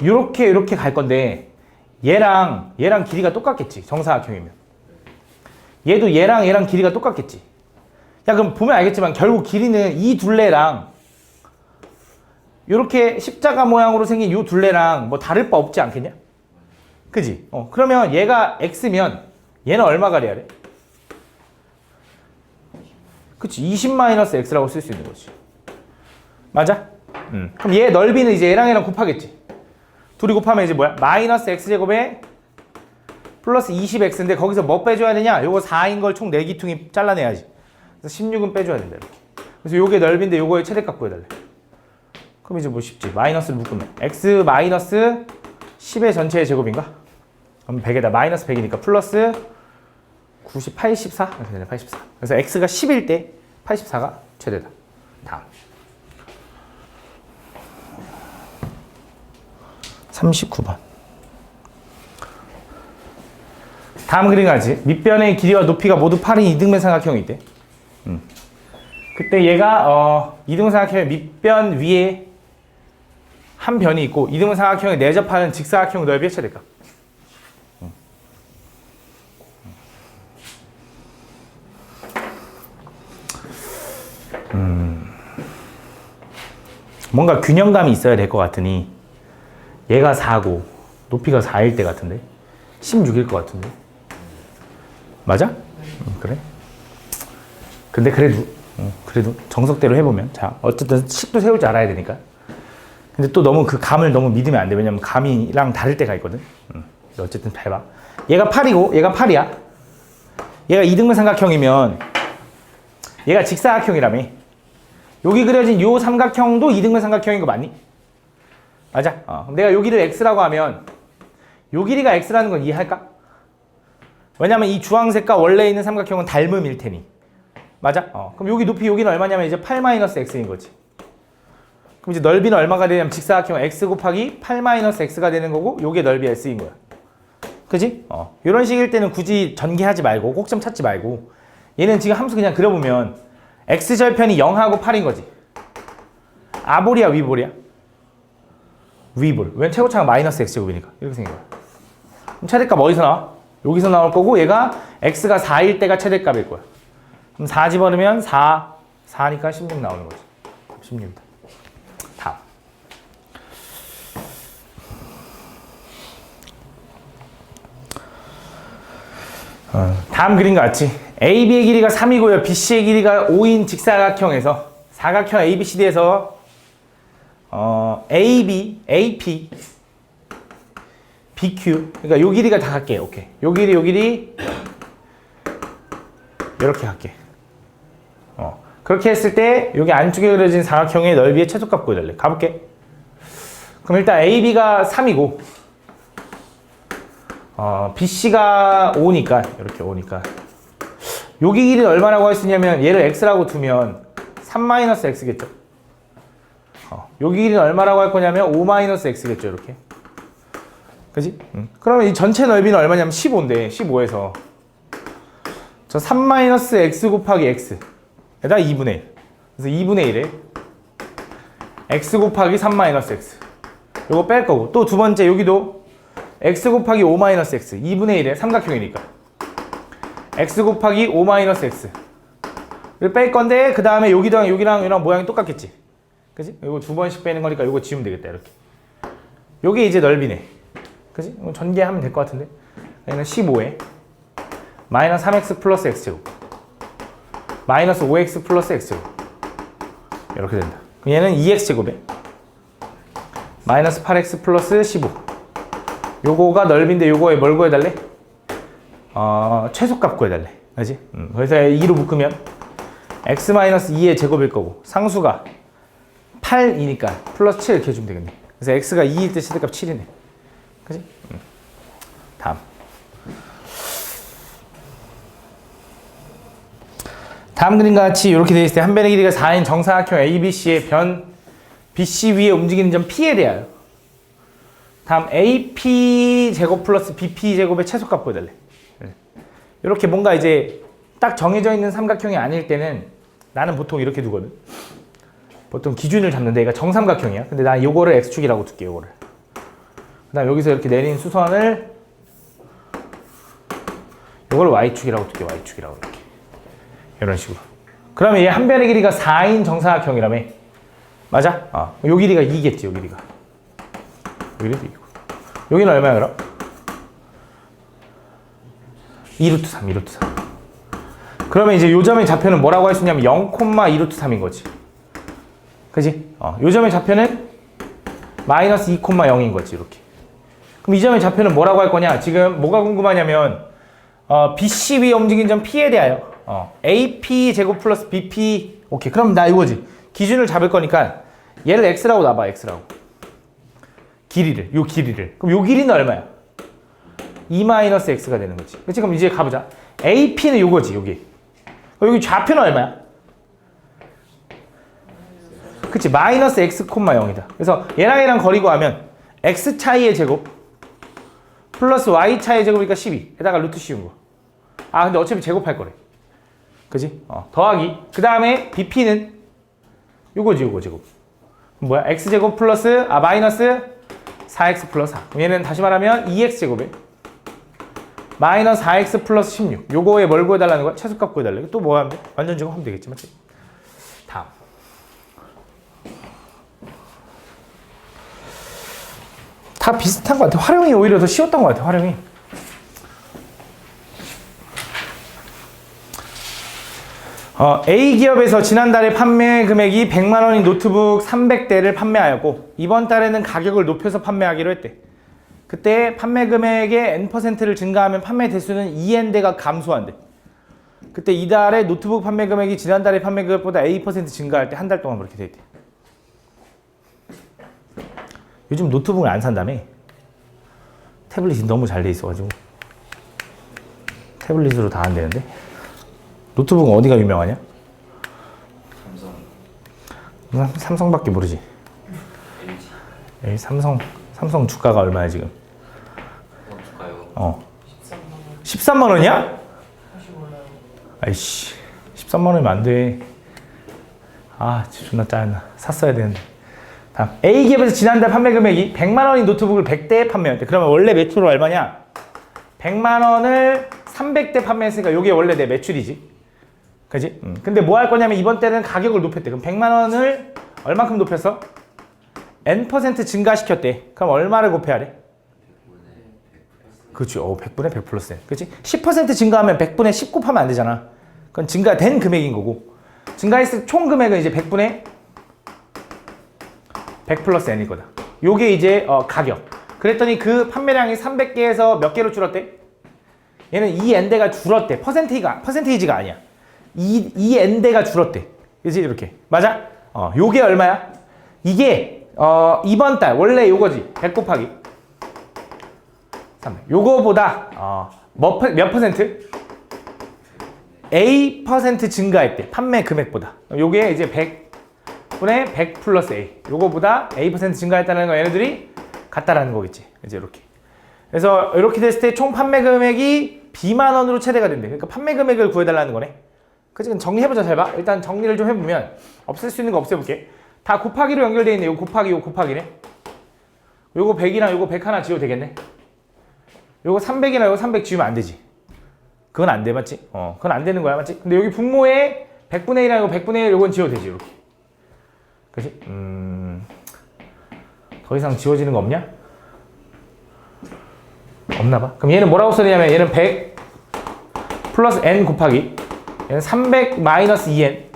요렇게 갈 건데 얘랑 길이가 똑같겠지. 정사각형이면. 얘도 얘랑 길이가 똑같겠지. 야, 그럼 보면 알겠지만 결국 길이는 이 둘레랑 요렇게 십자가 모양으로 생긴 요 둘레랑 뭐 다를 바 없지 않겠냐? 그지? 그러면 얘가 x면 얘는 얼마가 돼야 돼? 그치? 20-x라고 쓸 수 있는 거지. 맞아? 그럼 얘 넓이는 이제 얘랑 곱하겠지. 둘이 곱하면 이제 뭐야? 마이너스 x제곱에 플러스 20x인데 거기서 뭐 빼줘야 되냐? 요거 4인 걸 총 4기퉁이 잘라내야지. 그래서 16은 빼줘야 된다, 이렇게. 그래서 요게 넓인데 요거의 최대값 구해달래. 그럼 이제 뭐 쉽지. 마이너스를 묶으면 x 마이너스 10의 전체의 제곱인가? 그럼 100에다 마이너스 100이니까 플러스 90, 84? 이렇게 되네, 84. 그래서 x가 10일 때 84가 최대다. 다음. 39번. 다음 그림 가지. 밑변의 길이와 높이가 모두 8인 이등변 삼각형이 있대. 그때 얘가 이등변 삼각형의 밑변 위에 한 변이 있고 이등변 삼각형에 내접하는 직사각형 넓이의 최대값. 뭔가 균형감이 있어야 될 것 같으니 얘가 4고 높이가 4일 때 같은데 16일 것 같은데 맞아? 그래? 근데 그래도 정석대로 해보면 자 어쨌든 식도 세울 줄 알아야 되니까 근데 또 너무 그 감을 너무 믿으면 안 돼. 왜냐면 감이랑 다를 때가 있거든. 어쨌든 잘 봐. 얘가 8이고 얘가 8이야. 얘가 이등변 삼각형이면 얘가 직사각형이라며. 여기 그려진 요 삼각형도 이등변 삼각형인 거 맞니? 맞아. 그럼 내가 여기를 x라고 하면 요 길이가 x라는 건 이해할까? 왜냐면 이 주황색과 원래 있는 삼각형은 닮음일 테니. 맞아? 그럼 여기 높이 여기는 얼마냐면 이제 8-x인 거지. 그럼 이제 넓이는 얼마가 되냐면 직사각형 x 곱하기 8-x가 되는 거고 요게 넓이 s인 거야. 그지? 이런 식일 때는 굳이 전개하지 말고 꼭점 찾지 말고 얘는 지금 함수 그냥 그려보면 x절편이 0하고 8인 거지. 아볼이야 위볼이야? 위볼. 왜 최고차가 마이너스 x제곱이니까 이렇게 생긴 거야. 그럼 최대값 어디서 나와? 여기서 나올 거고 얘가 x가 4일 때가 최대값일 거야. 그럼 4 집어넣으면 4니까 16 나오는 거지. 16이다. 다음. 다음 그림과 같이 AB의 길이가 3이고요. BC의 길이가 5인 직사각형에서 사각형 ABCD에서 AB, AP, BQ 그러니까 요 길이가 다 갈게. 오케이. 요 길이 이렇게 갈게. 그렇게 했을 때 여기 안쪽에 그려진 사각형의 넓이의 최소값 구해달래. 가볼게. 그럼 일단 AB가 3이고 BC가 5니까 이렇게 5니까 여기 길이는 얼마라고 할 수 있냐면 얘를 x라고 두면 3-x겠죠. 여기 길이는 얼마라고 할 거냐면 5-x겠죠. 이렇게. 그지? 그러면 이 전체 넓이는 얼마냐면 15인데 15에서 저 3-x 곱하기 x 에다 2분의 1. 그래서 2분의 1에 x 곱하기 3-x 요거 뺄 거고 또 두 번째 여기도 x 곱하기 5-x 2분의 1에 삼각형이니까 x 곱하기 5-x 를 뺄 건데 그 다음에 여기랑 모양이 똑같겠지. 그지? 이거 두 번씩 빼는 거니까 이거 지우면 되겠다. 이렇게. 요게 이제 넓이네. 그지? 이거 전개하면 될 것 같은데. 여기는 15에 마이너스 3x 플러스 x제곱 마이너스 5x 플러스 x제곱 이렇게 된다. 그럼 얘는 2x제곱에 마이너스 8x 플러스 15 요거가 넓인데 요거에 뭘 구해달래? 최소값 구해달래. 그지? 그래서 2로 묶으면 x 마이너스 2의 제곱일 거고 상수가 8이니까 플러스 7 이렇게 해주면 되겠네. 그래서 x가 2일 때 최대값 7이네. 그지? 다음 그림과 같이 이렇게 되어 있을 때 한 변의 길이가 4인 정사각형 ABC의 변 BC 위에 움직이는 점 P에 대하여 다음 AP 제곱 플러스 BP 제곱의 최소값 보여달래. 이렇게 뭔가 이제 딱 정해져 있는 삼각형이 아닐 때는 나는 보통 이렇게 두거든. 보통 기준을 잡는데 얘가 정삼각형이야. 근데 난 요거를 X축이라고 둘게. 요거를. 그 다음 여기서 이렇게 내린 수선을 요걸 Y축이라고 둘게. Y축이라고 이렇게. 이런 식으로. 그러면 얘 한 변의 길이가 4인 정사각형이라며. 맞아? 요 길이가 2겠지. 요 길이가. 요 길이도 2고. 여기는 얼마야 그럼? 2루트 3, 2루트 3. 그러면 이제 요 점의 좌표는 뭐라고 할 수 있냐면 0,2루트 3인 거지. 그지? 요 점의 좌표는 마이너스 2,0인 거지. 이렇게. 그럼 이 점의 좌표는 뭐라고 할 거냐? 지금 뭐가 궁금하냐면 BC 위에 움직인 점 P에 대하여 AP 제곱 플러스 BP. 오케이. 그럼 나 이거지. 기준을 잡을 거니까 얘를 X라고 놔봐. X라고. 길이를. 요 길이를. 그럼 요 길이는 얼마야? 2-x가 되는 거지. 그치? 그럼 이제 가보자. AP는 요거지. 여기. 여기 좌표는 얼마야? 그치? 마이너스 x, 0이다. 그래서 얘랑 얘랑 거리 구하면 x 차이의 제곱 플러스 y 차이의 제곱이니까 12. 에다가 루트 씌운 거. 근데 어차피 제곱할 거래. 그지? 더하기. 그 다음에 BP는 요거지, 요거 제곱. 뭐야? x제곱 플러스, 마이너스 4x 플러스 4. 얘는 다시 말하면 2x제곱에 마이너스 4x 플러스 16. 요거에 뭘 구해달라는 거야? 최소값 구해달래. 또 뭐 하면 돼? 완전 제곱하면 되겠지, 맞지? 다음. 다 비슷한 것 같아. 활용이 오히려 더 쉬웠던 것 같아, 활용이. A기업에서 지난달에 판매 금액이 100만 원인 노트북 300대를 판매하였고 이번 달에는 가격을 높여서 판매하기로 했대. 그때 판매 금액의 N%를 증가하면 판매 대수는 2N대가 감소한대. 그때 이달에 노트북 판매 금액이 지난달에 판매 금액보다 A% 증가할 때 한 달 동안 그렇게 돼 있대. 요즘 노트북을 안 산다며? 태블릿이 너무 잘 돼 있어가지고 태블릿으로 다 안 되는데? 노트북은 어디가 유명하냐? 삼성밖에 모르지. 삼성 주가가 얼마야 지금? 주가요? 13만 원이야? 아이씨 13만 원이면 안 돼. 존나 짜증나. 샀어야 되는데. 다음 A기업에서 지난달 판매 금액이 100만 원인 노트북을 100대에 판매했대. 그러면 원래 매출은 얼마냐? 100만 원을 300대 판매했으니까 이게 원래 내 매출이지. 그지? 근데 뭐 할 거냐면 이번 때는 가격을 높였대. 그럼 100만 원을 얼만큼 높였어? N% 증가시켰대. 그럼 얼마를 곱해야 돼? 그렇지. 100분의 100 플러스 N. 그렇지? 10% 증가하면 100분의 10 곱하면 안 되잖아. 그건 증가된 금액인 거고. 증가했을 총 금액은 이제 100분의 100 플러스 N일 거다. 요게 이제 가격. 그랬더니 그 판매량이 300개에서 몇 개로 줄었대? 얘는 2N대가 줄었대. 퍼센테이지가 아니야. 2N대가 줄었대. 그치? 이렇게. 맞아? 요게 얼마야? 이게, 이번 달, 원래 요거지. 100 곱하기 300. 요거보다, 몇 퍼센트? A% 증가했대. 판매 금액보다. 요게 이제 100분의 100 플러스 A. 요거보다 A% 증가했다는 거 얘네들이 같다라는 거겠지. 이제 이렇게. 그래서 이렇게 됐을 때 총 판매 금액이 B만 원으로 최대가 된대. 그러니까 판매 금액을 구해달라는 거네. 그치? 정리해보자. 잘 봐. 일단 정리를 좀 해보면 없앨 수 있는 거 없애볼게. 다 곱하기로 연결되어 있네. 요 곱하기 요 곱하기네. 요거 100이나 요거 100 하나 지워도 되겠네. 요거 300이나 요거 300 지우면 안 되지. 그건 안 돼. 맞지? 그건 안 되는 거야. 맞지? 근데 여기 분모에 100분의 1이나 요거 100분의 1 요건 지워도 되지. 이렇게. 그치? 더 이상 지워지는 거 없냐? 없나 봐. 그럼 얘는 뭐라고 써야 되냐면 얘는 100 플러스 N 곱하기 얘는 300 마이너스 2n.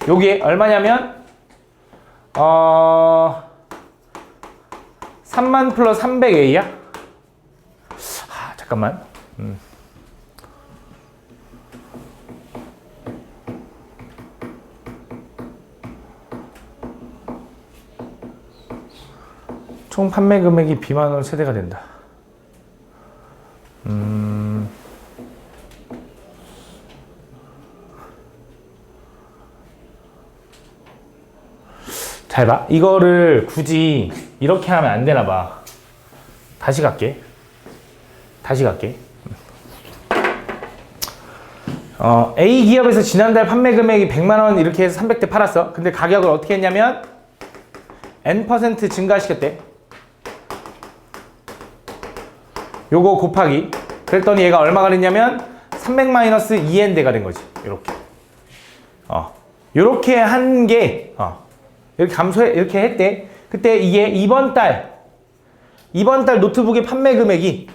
요게 얼마냐면 3만 플러스 300a야? 잠깐만. 총 판매 금액이 B만원으로 최대가 된다. 잘 봐. 이거를 굳이 이렇게 하면 안 되나 봐. 다시 갈게. A 기업에서 지난달 판매 금액이 100만원 이렇게 해서 300대 팔았어. 근데 가격을 어떻게 했냐면 N% 증가시켰대. 요거 곱하기. 그랬더니 얘가 얼마가 됐냐면 300 마이너스 2n대가 된 거지. 요렇게. 요렇게 한 게, 이렇게 이렇게 했대. 그때 이게 이번 달 노트북의 판매 금액이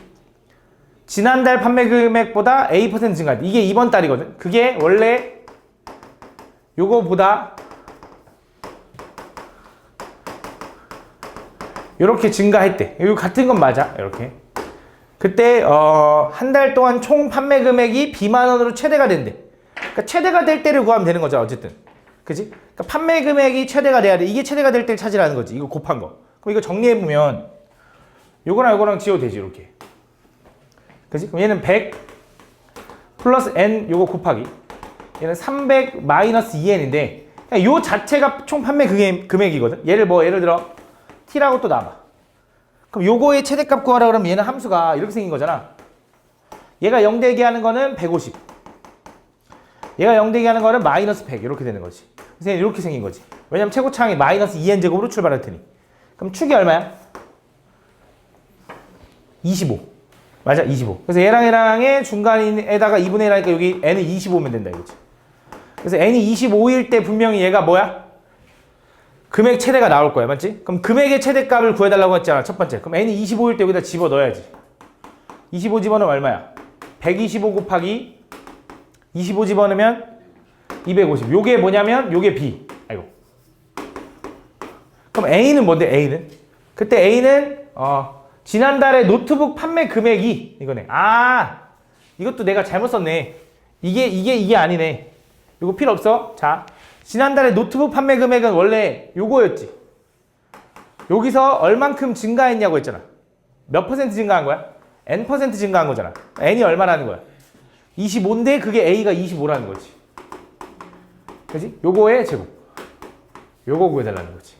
지난달 판매 금액보다 A% 증가했대. 이게 이번 달이거든. 그게 원래 요거보다 요렇게 증가했대. 이거 같은 건 맞아. 이렇게. 그때 한 달 동안 총 판매 금액이 B만원으로 최대가 된대. 그러니까 최대가 될 때를 구하면 되는 거죠. 어쨌든. 그지? 그러니까 판매 금액이 최대가 돼야 돼. 이게 최대가 될 때를 찾으라는 거지. 이거 곱한 거. 그럼 이거 정리해보면 요거랑 지워도 되지. 이렇게. 그지? 그럼 얘는 100 플러스 n 요거 곱하기. 얘는 300 마이너스 2n인데 요 자체가 총 판매 금액이거든. 예를 들어 t라고 또 놔봐. 그럼 요거의 최대값 구하라 그러면 얘는 함수가 이렇게 생긴 거잖아. 얘가 0되게 하는 거는 150. 얘가 0되게 하는 거는 마이너스 100 이렇게 되는 거지. 그래서 이렇게 생긴 거지. 왜냐면 최고차항이 마이너스 2n 제곱으로 출발할 테니. 그럼 축이 얼마야? 25. 맞아, 25. 그래서 얘랑의 중간에다가 2분의 1하니까 여기 n은 25면 된다 이거지. 그래서 n이 25일 때 분명히 얘가 뭐야? 금액 최대가 나올 거야. 맞지? 그럼 금액의 최대값을 구해달라고 했잖아. 첫 번째. 그럼 n이 25일 때 여기다 집어넣어야지. 25 집어넣으면 얼마야? 125 곱하기 25 집어넣으면 250. 요게 뭐냐면 요게 B. 아이고. 그럼 A는 뭔데? A는? 그때 A는 지난달에 노트북 판매 금액이 이거네. 이것도 내가 잘못 썼네. 이게 아니네. 이거 필요 없어. 자, 지난달에 노트북 판매 금액은 원래 요거였지. 여기서 얼만큼 증가했냐고 했잖아. 몇 퍼센트 증가한 거야? N% 증가한 거잖아. N이 얼마라는 거야? 25인데 그게 A가 25라는 거지. 그지? 요거의 제곱. 요거 구해달라는 거지.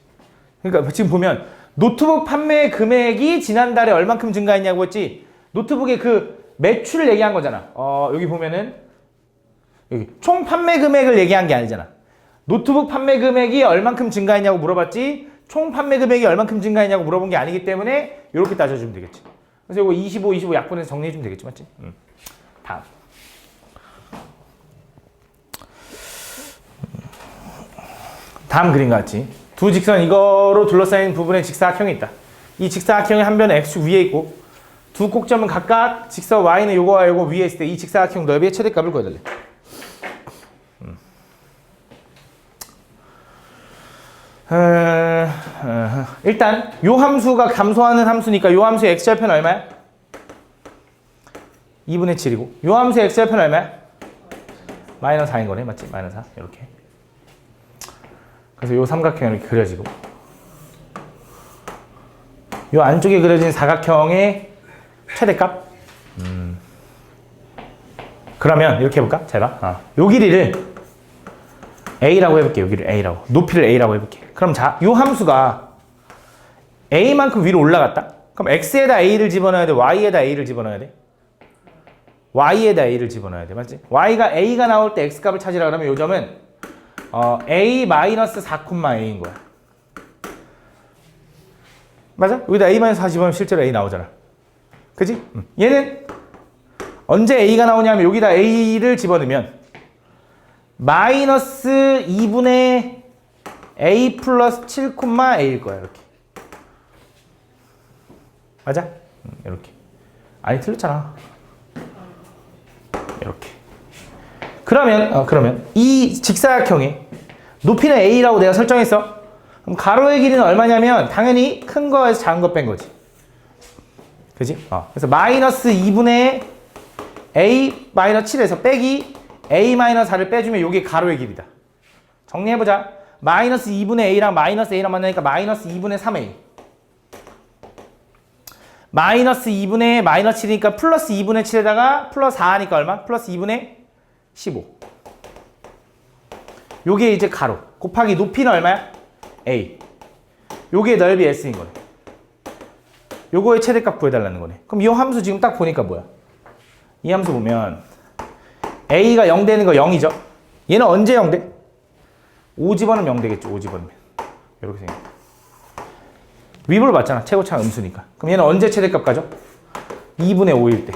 그러니까 지금 보면 노트북 판매 금액이 지난달에 얼만큼 증가했냐고 했지. 노트북의 그 매출을 얘기한 거잖아. 여기 보면은 여기 총 판매 금액을 얘기한 게 아니잖아. 노트북 판매 금액이 얼만큼 증가했냐고 물어봤지 총 판매 금액이 얼만큼 증가했냐고 물어본 게 아니기 때문에 이렇게 따져주면 되겠지. 그래서 이거 25 약분해서 정리해주면 되겠지. 맞지? 다음. 다음 그림 같지? 두 직선 이거로 둘러싸인 부분에 직사각형이 있다. 이 직사각형의 한 변은 X축 위에 있고 두 꼭점은 각각 직선 Y는 요거와 요거 위에 있을 때 이 직사각형 넓이의 최대값을 구해달래. 일단 요 함수가 감소하는 함수니까 요 함수의 x절편 얼마야? 2분의 7이고 요 함수의 x절편 얼마야? 마이너스 4인 거네. 맞지? 마이너스 4 이렇게. 그래서 요 삼각형이 이렇게 그려지고 요 안쪽에 그려진 사각형의 최대값. 그러면 이렇게 해볼까? 잘 봐. 요 길이를 A라고 해볼게. 여기를 A라고. 높이를 A라고 해볼게. 그럼 자, 요 함수가 A만큼 위로 올라갔다? 그럼 X에다 A를 집어넣어야 돼? Y에다 A를 집어넣어야 돼? Y에다 A를 집어넣어야 돼. 맞지? A가 나올 때 X값을 찾으라 그러면 요 점은 A-4,A인 거야. 맞아? 여기다 A-4 집어넣으면 실제로 A 나오잖아. 그지? 얘는 언제 A가 나오냐면 여기다 A를 집어넣으면 마이너스 2분의 A 플러스 7,A일 거야. 이렇게. 맞아? 이렇게. 아니 틀렸잖아. 이렇게. 그러면 이 직사각형의 높이는 a라고 내가 설정했어. 그럼 가로의 길이는 얼마냐면 당연히 큰 거에서 작은 거 뺀 거지. 그지? 그래서 마이너스 2분의 a 마이너스 7에서 빼기 a 마이너스 4를 빼주면 이게 가로의 길이다. 정리해보자. 마이너스 2분의 a랑 마이너스 a랑 만나니까 마이너스 2분의 3a. 마이너스 2분의 마이너스 7이니까 플러스 2분의 7에다가 플러스 4하니까 얼마? 플러스 2분의 15. 요게 이제 가로. 곱하기 높이는 얼마야? a. 요게 넓이 s인 거네. 요거의 최대값 구해달라는 거네. 그럼 이 함수 지금 딱 보니까 뭐야? 이 함수 보면 a가 0 되는 거 0이죠? 얘는 언제 0 돼? 5 집어넣으면 0 되겠죠. 5 집어넣으면. 이렇게 생겨. 위볼 봤잖아. 최고차 음수니까. 그럼 얘는 언제 최대값 가죠? 2분의 5일 때.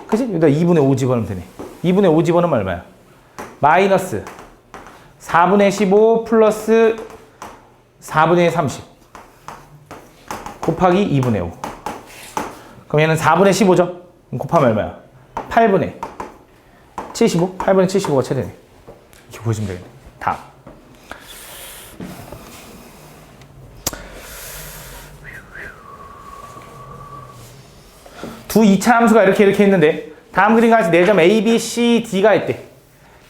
그치? 여기다 2분의 5 집어넣으면 되네. 2분의 5 집어넣으면 얼마야? 마이너스 4분의 15 플러스 4분의 30 곱하기 2분의 5. 그럼 얘는 4분의 15죠? 그럼 곱하면 얼마야? 8분의 75? 8분의 75가 최대네. 이렇게 보시면 되겠네. 다음. 두 2차 함수가 이렇게 있는데 다음 그림과 같이 4점 A, B, C, D가 있대.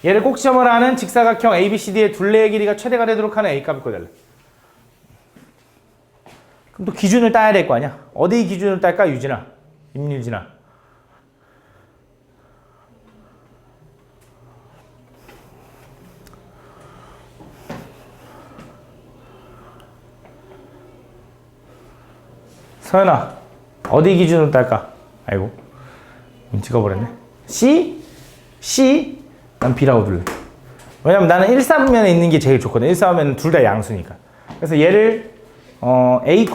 얘를 꼭지점을 하는 직사각형 A, B, C, D의 둘레의 길이가 최대가 되도록 하는 A값을 구해달래. 그럼 또 기준을 따야 될 거 아니야? 어디 기준을 딸까? 유진아. 임유진아. 서연아. 어디 기준으로 딸까? 아이고. 찍어버렸네. C? C? 난 B라고 둘래. 왜냐면 나는 1사분면에 있는 게 제일 좋거든. 1사분면은 둘 다 양수니까. 그래서 얘를 A,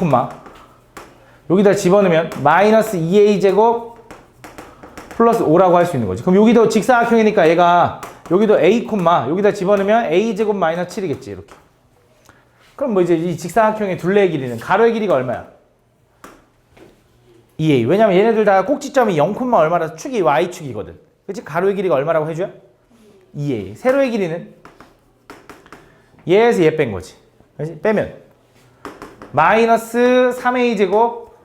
여기다 집어넣으면 마이너스 2A 제곱 플러스 5라고 할 수 있는 거지. 그럼 여기도 직사각형이니까 얘가 여기도 A, 여기다 집어넣으면 A 제곱 마이너스 7이겠지. 이렇게. 그럼 뭐 이제 이 직사각형의 둘레의 길이는 가로의 길이가 얼마야? 2A. 왜냐면 얘네들 다 꼭지점이 0, 얼마라서 축이 Y축이거든. 그치? 가로의 길이가 얼마라고 해줘야? 2A. 세로의 길이는 얘에서 얘 뺀 거지. 그치? 빼면 마이너스 3A 제곱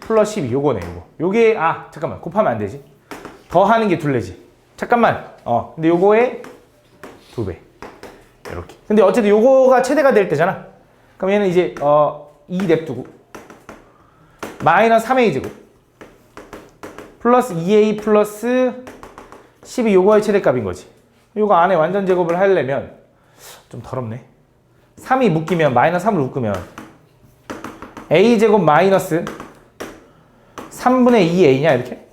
플러스 12. 요거네, 요거. 요게, 잠깐만. 곱하면 안 되지. 더하는 게 둘레지. 잠깐만. 근데 요거의 2배. 이렇게. 근데 어쨌든 요거가 최대가 될 때잖아. 그럼 얘는 이제, 2 냅두고. 마이너스 3A 제곱. 플러스 2A 플러스 12. 요거의 최대값인 거지. 요거 안에 완전 제곱을 하려면, 좀 더럽네. 3이 묶이면, 마이너스 3을 묶으면, A 제곱 마이너스 3분의 2A냐, 이렇게?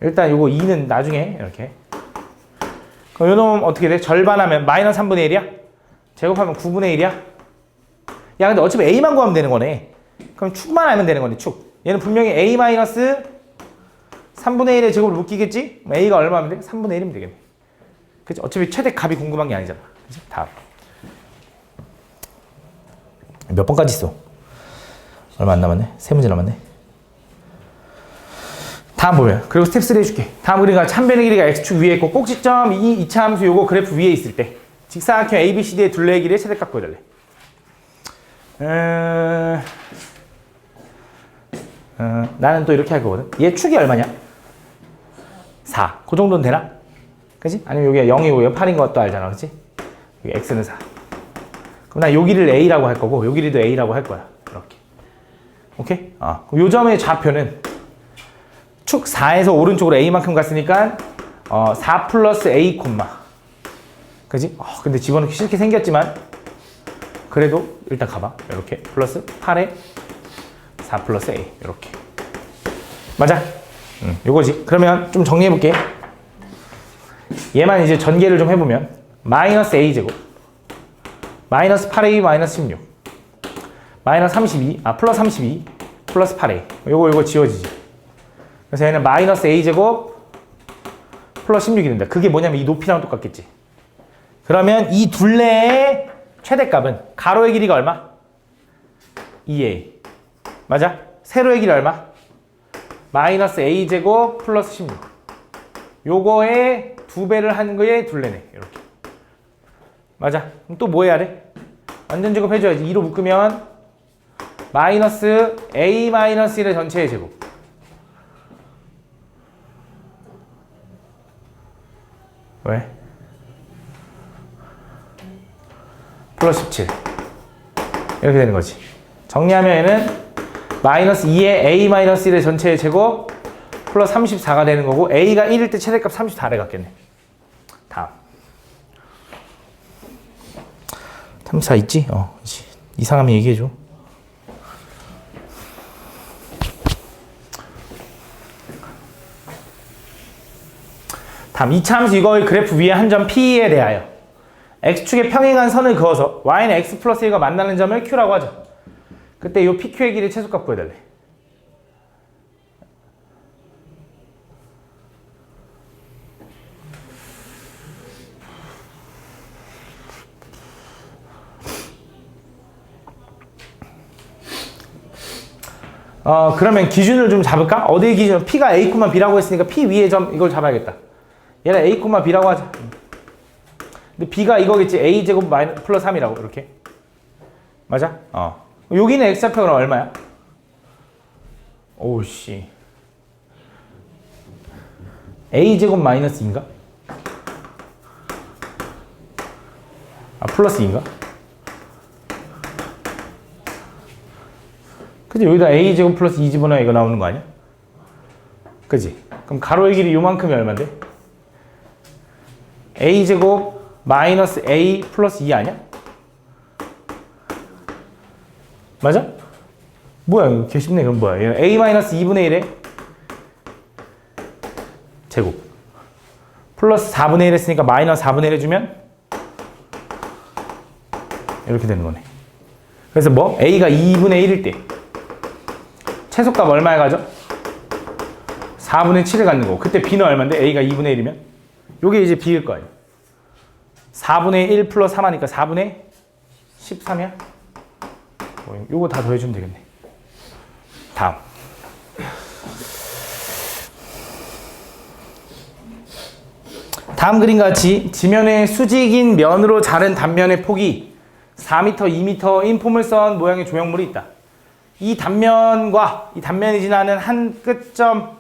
일단 요거 2는 나중에, 이렇게. 그럼 요 놈 어떻게 돼? 절반하면 마이너스 3분의 1이야? 제곱하면 9분의 1이야? 야, 근데 어차피 A만 구하면 되는 거네. 그럼 축만 알면 되는 거네, 축. 얘는 분명히 A 마이너스 3분의 1의 제곱을 묶이겠지? A가 얼마면 돼? 3분의 1이면 되겠네. 그치? 어차피 최대 값이 궁금한 게 아니잖아. 그치? 다음. 몇 번까지 있어? 얼마 안 남았네? 3문제 남았네. 다음 보면 그리고 스텝 3 해줄게. 다음 그림과 참변의 길이가 x축 위에 있고 꼭지점 2차 함수 요거 그래프 위에 있을 때 직사각형 ABCD의 둘레의 길이의 최대값 구해달래. 나는 또 이렇게 할 거거든. 얘 축이 얼마냐? 4. 그 정도는 되나? 그치? 아니면 여기가 0이고 8인 것도 알잖아. 그치? 여기 x는 4. 그럼 나 여기를 A라고 할 거고 여기를 A라고 할 거야. 이렇게. 오케이? 요 점의 좌표는 축 4에서 오른쪽으로 A만큼 갔으니까 4 플러스 A 콤마. 그지? 근데 집어넣기 싫게 생겼지만 그래도 일단 가봐. 이렇게 플러스 8에 4 플러스 A 이렇게. 맞아? 요거지. 그러면 좀 정리해볼게. 얘만 이제 전개를 좀 해보면 마이너스 A 제곱 마이너스 8A 마이너스 16 마이너스 32 플러스 32 플러스 8A 요거 지워지지. 그래서 얘는 마이너스 A 제곱 플러스 16이 된다. 그게 뭐냐면 이 높이랑 똑같겠지. 그러면 이 둘레의 최대값은 가로의 길이가 얼마? 2A. 맞아? 세로의 길이 얼마? 마이너스 A 제곱 플러스 16. 요거에 2배를 한 거에 둘레네. 이렇게. 맞아. 그럼 또 뭐 해야 돼? 완전 제곱 해줘야지. 2로 묶으면 마이너스 a 마이너스 1의 전체의 제곱. 왜? 플러스 17. 이렇게 되는 거지. 정리하면 얘는 마이너스 2의 a 마이너스 1의 전체의 제곱 플러스 34가 되는 거고 a가 1일 때 최대값 34를 갖겠네. 다음. 34 있지? 있지. 이상하면 얘기해줘. 다음 이차함수 이거의 그래프 위에 한 점 P에 대하여 X축에 평행한 선을 그어서 Y는 X 플러스 1과 만나는 점을 Q라고 하죠. 그때 이 PQ의 길이 최소값 구해달래. 그러면 기준을 좀 잡을까? 어디 기준? P가 A, B라고 했으니까 P 위에 점 이걸 잡아야겠다. 얘는 A, B라고 하자. 근데 B가 이거겠지. A제곱 플러스 3이라고 이렇게. 맞아? 여기는 X좌표가 얼마야? 오씨. A제곱 마이너스 2인가? 플러스 2인가? 그치? 여기다 A제곱 플러스 2 집어넣어 이거 나오는 거 아니야? 그치? 그럼 가로의 길이 요만큼이 얼만데? A제곱 마이너스 A 플러스 2 아니야? 맞아? 뭐야 이거 개 쉽네. 그럼 뭐야? 얘는 A 마이너스 2분의 1에 제곱 플러스 4분의 1 했으니까 마이너스 4분의 1 해주면 이렇게 되는 거네. 그래서 뭐? A가 2분의 1일 때 최소값 얼마에 가죠? 4분의 7을 갖는 거고 그때 B는 얼마인데? A가 2분의 1이면 요게 이제 B일 거 아니야. 4분의 1 플러스 3 하니까 4분의 13이야? 요거 다 더해주면 되겠네. 다음. 다음 그림과 같이 지면의 수직인 면으로 자른 단면의 폭이 4m, 2m인 포물선 모양의 조형물이 있다. 이 단면과 이 단면이 지나는 한 끝점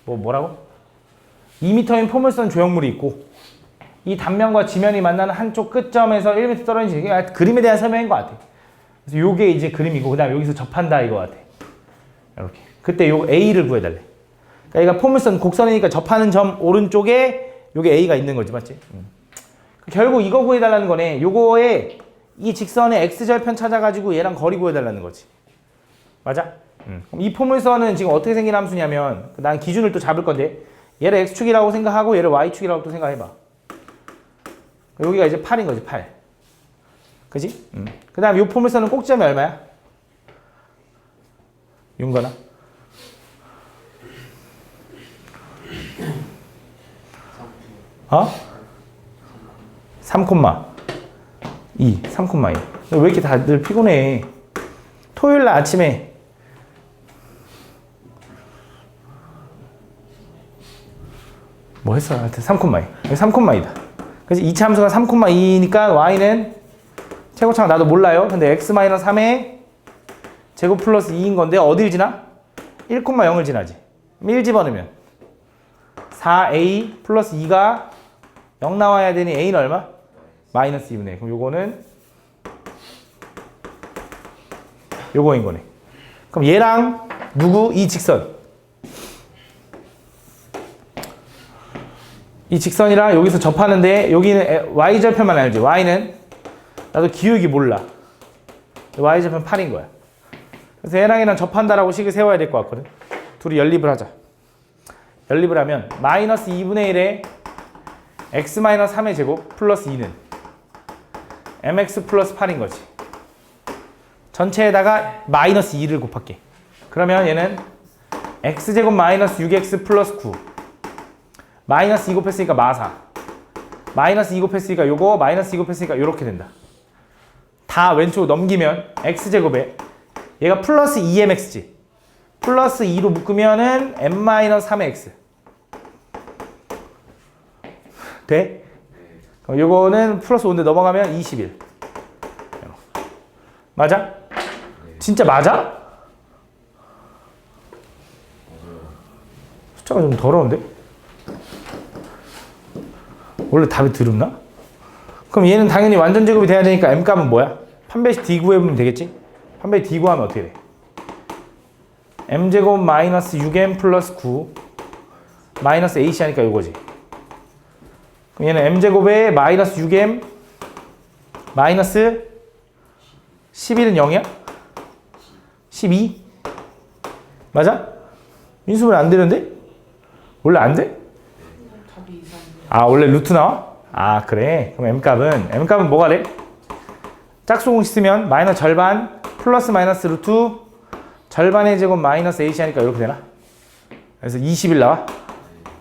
뭐라고? 2m인 포물선 조형물이 있고 이 단면과 지면이 만나는 한쪽 끝점에서 1m 떨어진 게 그림에 대한 설명인 것 같아. 그래서 요게 이제 그림이고 그 다음에 여기서 접한다 이거 같아. 이렇게. 그때 요 A를 구해달래. 그러니까 얘가 포물선 곡선이니까 접하는 점 오른쪽에 요게 A가 있는 거지, 맞지? 결국 이거 구해달라는 거네. 요거에 이 직선의 X절편 찾아가지고 얘랑 거리 구해달라는 거지. 맞아? 그럼 이 포물선은 지금 어떻게 생긴 함수냐면 난 기준을 또 잡을 건데 얘를 X축이라고 생각하고 얘를 Y축이라고 또 생각해봐. 여기가 이제 8인 거지, 8. 그지? 그 다음에 이 포물선은 꼭지점이 얼마야? 윤건아? 어? 3,2. 3,2. 왜 이렇게 다들 피곤해? 토요일 날 아침에 뭐 했어? 하여튼 3,2. 여기 3,2다. 그래서 2차 함수가 3,2니까 y는 최고차가 나도 몰라요. 근데 x-3의 제곱 플러스 2인 건데 어딜 지나? 1,0을 지나지. 그럼 1 집어넣으면 4a 플러스 2가 0 나와야 되니 a는 얼마? 마이너스 2분의 1. 그럼 요거는 요거인 거네. 그럼 얘랑 누구? 이 직선. 이 직선이랑 여기서 접하는데 여기는 y절편만 알지. y는 나도 기울기 몰라. y절편 8인 거야. 그래서 얘랑 얘랑 접한다라고 식을 세워야 될 것 같거든. 둘이 연립을 하자. 연립을 하면 마이너스 2분의 1에 x-3의 제곱 플러스 2는 mx 플러스 8인 거지. 전체에다가 마이너스 2를 곱할게. 그러면 얘는 x제곱 마이너스 6x 플러스 9 마이너스 2 곱했으니까 마사 마이너스 2 곱했으니까 요거 마이너스 2 곱했으니까 요렇게 된다. 다 왼쪽으로 넘기면 x제곱에 얘가 플러스 2mx지 플러스 2로 묶으면은 m-3x 돼? 그럼 요거는 플러스 5인데 넘어가면 21. 맞아? 진짜 맞아? 숫자가 좀 더러운데? 원래 답이 더럽나? 그럼 얘는 당연히 완전 제곱이 돼야 되니까 m값은 뭐야? 판별식 D 구해보면 되겠지? 판별식 D 구하면 어떻게 돼? m제곱 마이너스 6m 플러스 9 마이너스 AC 하니까 이거지. 그럼 얘는 m제곱에 마이너스 6m 마이너스 11은 0이야? 12? 맞아? 인수분해 안 되는데? 원래 안 돼? 아 원래 루트 나와? 아 그래. 그럼 m값은 뭐가 돼? 짝수공식 쓰면 마이너스 절반 플러스 마이너스 루트 절반의 제곱 마이너스 AC 하니까 이렇게 되나? 그래서 21 나와?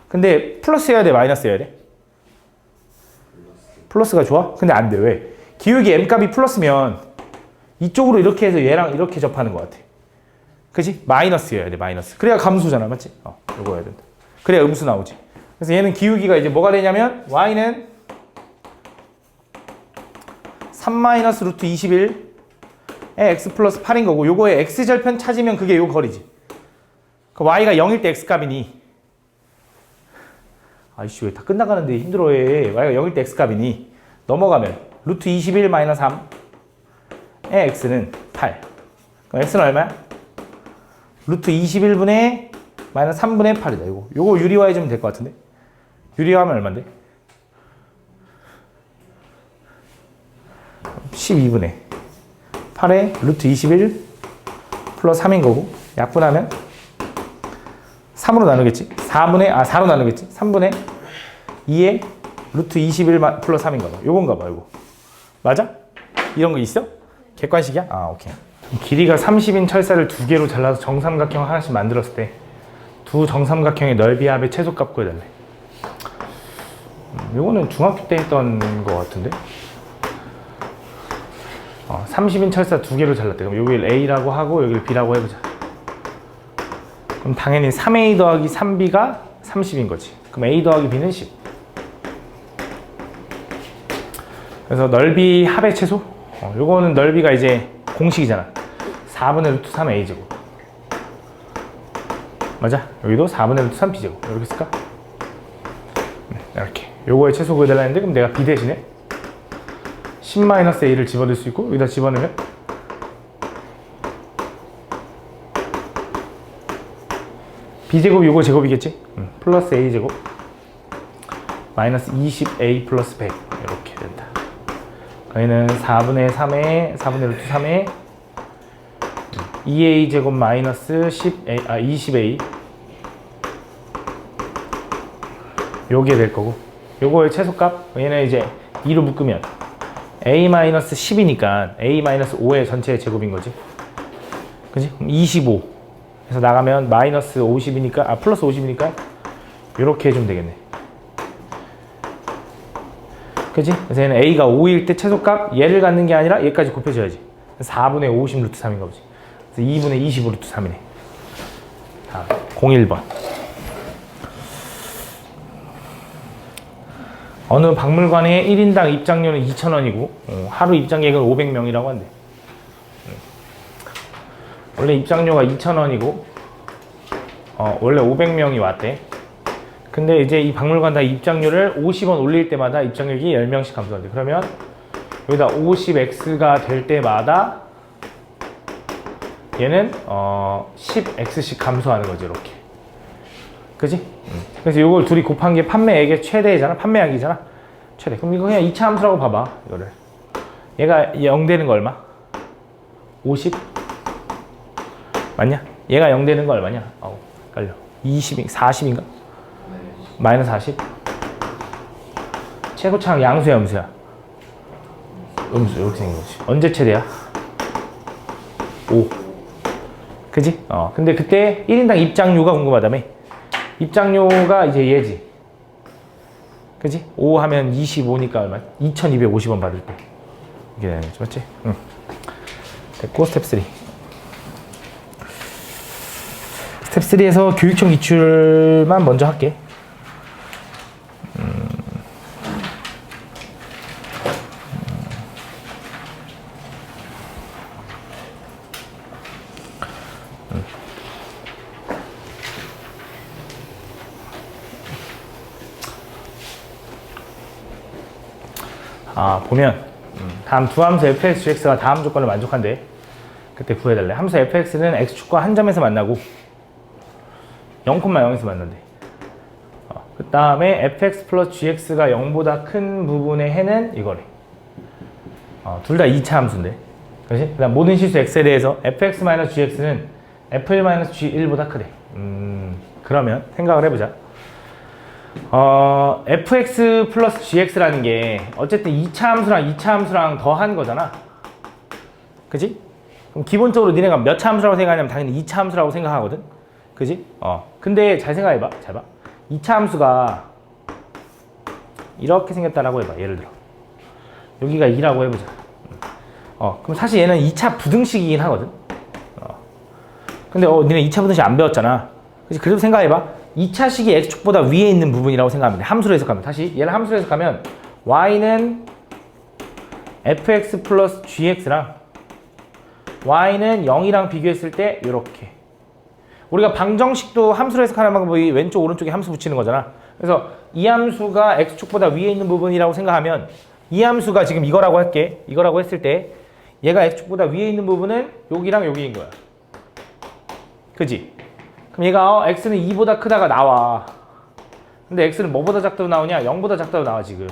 근데 플러스 해야 돼? 마이너스 해야 돼? 플러스가 좋아? 근데 안 돼. 왜? 기울기 m값이 플러스면 이쪽으로 이렇게 해서 얘랑 이렇게 접하는 것 같아. 그치? 마이너스 해야 돼. 마이너스. 그래야 감수잖아. 맞지? 이거 해야 된다. 그래야 음수 나오지. 그래서 얘는 기울기가 이제 뭐가 되냐면 y는 3 루트 21에 x 플러스 8인 거고 요거에 x절편 찾으면 그게 요 거리지. 그 y가 0일 때 x값이니 아이씨 왜 다 끝나가는데 힘들어해. y가 0일 때 x값이니 넘어가면 루트 21 마이너스 3에 x는 8. 그럼 x는 얼마야? 루트 21분의 마이너스 3분의 8이다. 요거 유리화해주면 될 것 같은데? 유리화하면 얼만데? 12분의 8에 루트 21 플러스 3인 거고 약분하면 3으로 나누겠지? 4로 나누겠지? 3분의 2에 루트 21 플러스 3인가 봐. 요건가 봐, 요거. 맞아? 이런 거 있어? 객관식이야? 아, 오케이. 길이가 30인 철사를 두 개로 잘라서 정삼각형 하나씩 만들었을 때 두 정삼각형의 넓이 합의 최소값 구해달래. 요거는 중학교 때 했던 거 같은데? 30인 철사 두 개로 잘랐대. 그럼 여기를 A라고 하고 여기를 B라고 해보자. 그럼 당연히 3A 더하기 3B가 30인 거지. 그럼 A 더하기 B는 10. 그래서 넓이 합의 최소? 요거는 넓이가 이제 공식이잖아. 4분의 루트 3A제곱. 맞아? 여기도 4분의 루트 3B제곱. 이렇게 쓸까? 이렇게. 요거의 최소 구해달라 했는데 그럼 내가 B 대신에 10-A를 집어넣을 수 있고 여기다 집어넣으면 B제곱 요거 제곱이겠지? 플러스 A제곱 마이너스 20A 플러스 100 이렇게 된다. 여기는 4분의 3에 4분의 루트 3에 2A 제곱 마이너스 20A 요게 될 거고 요거의 최소값 얘는 이제 2로 묶으면 A-10이니까 A-5의 전체의 제곱인 거지. 그지? 25 해서 나가면 마이너스 50이니까 플러스 50이니까 요렇게 해주면 되겠네. 그지? 그래서 얘는 A가 5일 때 최소값 얘를 갖는 게 아니라 얘까지 곱해줘야지. 4분의 50 루트 3인가 보지. 그래서 2분의 25 루트 3이네. 다음 01번. 어느 박물관의 1인당 입장료는 2,000원이고 하루 입장객은 500명이라고 한대. 원래 입장료가 2,000원이고 원래 500명이 왔대. 근데 이제 이 박물관 다 입장료를 50원 올릴 때마다 입장객이 10명씩 감소한대. 그러면 여기다 50x가 될 때마다 얘는 10x씩 감소하는 거지. 이렇게. 그지? 그래서 이걸 둘이 곱한 게 판매액의 최대이잖아. 판매액이잖아. 최대. 그럼 이거 그냥 2차 함수라고 봐봐. 이거를. 얘가 0 되는 거 얼마? 50? 맞냐? 얘가 0 되는 거 얼마냐? 헷갈려. 20, 40인가? 마이너스 40? 최고차항 양수야, 음수야? 음수, 이렇게 생긴 거지. 언제 최대야? 5. 그지? 근데 그때 1인당 입장료가 궁금하다며? 입장료가 이제 얘지. 그지? 5 하면 25니까 얼마? 2,250원 받을 때. 이게 되는 거지, 맞지? 응. 됐고, 스텝 3. 스텝 3에서 교육청 기출만 먼저 할게. 보면 다음 두 함수 fx, gx가 다음 조건을 만족한대. 그때 구해달래. 함수 fx는 x축과 한 점에서 만나고 0,0에서 만난대. 그 다음에 fx 플러스 gx가 0보다 큰 부분의 해는 이거래. 둘 다 2차 함수인데. 그렇지? 그 다음 모든 실수 x에 대해서 fx-gx는 f1-g1보다 크대. 그러면 생각을 해보자. fx 플러스 gx라는 게 어쨌든 2차 함수랑 더한 거잖아. 그지? 그럼 기본적으로 니네가 몇 차 함수라고 생각하냐면 당연히 2차 함수라고 생각하거든. 그지? 근데 잘 생각해봐. 잘 봐. 2차 함수가 이렇게 생겼다라고 해봐. 예를 들어. 여기가 2라고 해보자. 그럼 사실 얘는 2차 부등식이긴 하거든. 근데 니네 2차 부등식 안 배웠잖아. 그치? 그래도 생각해봐. 2차식이 x축보다 위에 있는 부분이라고 생각하면 돼. 함수로 해석하면. 다시 얘를 함수로 해석하면 y는 fx 플러스 gx랑 y는 0이랑 비교했을 때 이렇게. 우리가 방정식도 함수로 해석하는 방법이 왼쪽 오른쪽에 함수 붙이는 거잖아. 그래서 이 함수가 x축보다 위에 있는 부분이라고 생각하면 이 함수가 지금 이거라고 할게. 이거라고 했을 때 얘가 x축보다 위에 있는 부분은 여기랑 여기인 거야. 그지? 그럼 얘가 x는 2보다 크다가 나와. 근데 x는 뭐보다 작다고 나오냐? 0보다 작다고 나와 지금.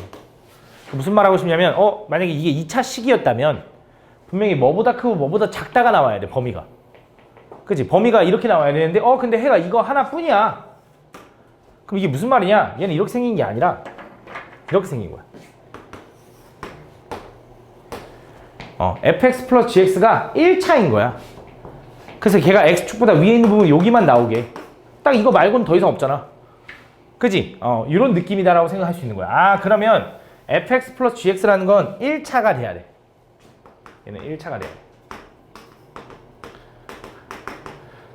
무슨 말 하고 싶냐면 만약에 이게 2차식이었다면 분명히 뭐보다 크고 뭐보다 작다가 나와야 돼. 범위가. 그치? 범위가 이렇게 나와야 되는데 근데 해가 이거 하나뿐이야. 그럼 이게 무슨 말이냐? 얘는 이렇게 생긴 게 아니라 이렇게 생긴 거야. fx 플러스 gx가 1차인 거야. 그래서 걔가 x축보다 위에 있는 부분 여기만 나오게. 딱 이거 말고는 더 이상 없잖아. 그지? 이런 느낌이다라고 생각할 수 있는 거야. 그러면 fx 플러스 gx라는 건 1차가 돼야 돼. 얘는 1차가 돼야 돼.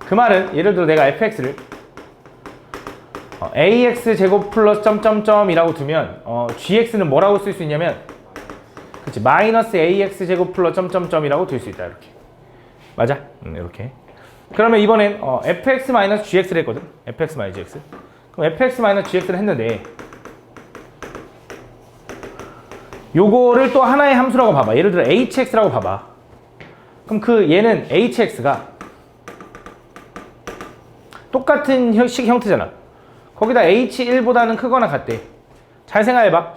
그 말은 예를 들어 내가 fx를 ax 제곱 플러스 점점점이라고 두면 gx는 뭐라고 쓸 수 있냐면 그치 마이너스 ax 제곱 플러스 점점점이라고 둘 수 있다. 이렇게. 맞아? 이렇게. 그러면 이번엔 fx-gx를 했거든. fx-gx. 그럼 fx-gx를 했는데 요거를 또 하나의 함수라고 봐봐. 예를 들어 hx라고 봐봐. 그럼 얘는 hx가 똑같은 식 형태잖아. 거기다 h1보다는 크거나 같대. 잘 생각해봐.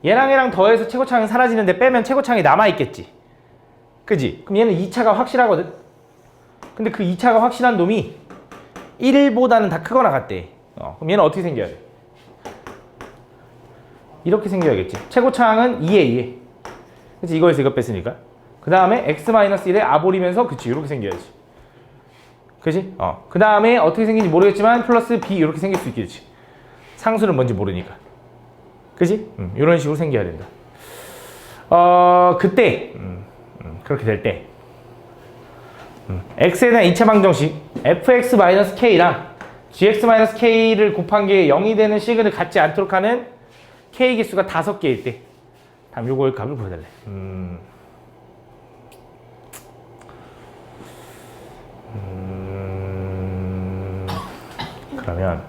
얘랑 더해서 최고차항이 사라지는데 빼면 최고차항이 남아있겠지. 그지? 그럼 얘는 2차가 확실하거든. 근데 그 2차가 확실한 놈이 1보다는 다 크거나 같대. 그럼 얘는 어떻게 생겨야 돼? 이렇게 생겨야겠지. 최고차항은 2에 2에. 그치? 이거에서 이거 뺐으니까. 그 다음에 x-1에 아버리면서 그치? 이렇게 생겨야지. 그치? 그 다음에 어떻게 생긴지 모르겠지만 플러스 b 이렇게 생길 수 있겠지. 상수는 뭔지 모르니까. 그치? 이런 식으로 생겨야 된다. 그때 그렇게 될 때 x에 대한 2차 방정식 fx-k랑 gx-k를 곱한 게 0이 되는 시그널을 갖지 않도록 하는 k 개수가 5개일 때 다음 요거의 값을 구해달래. 그러면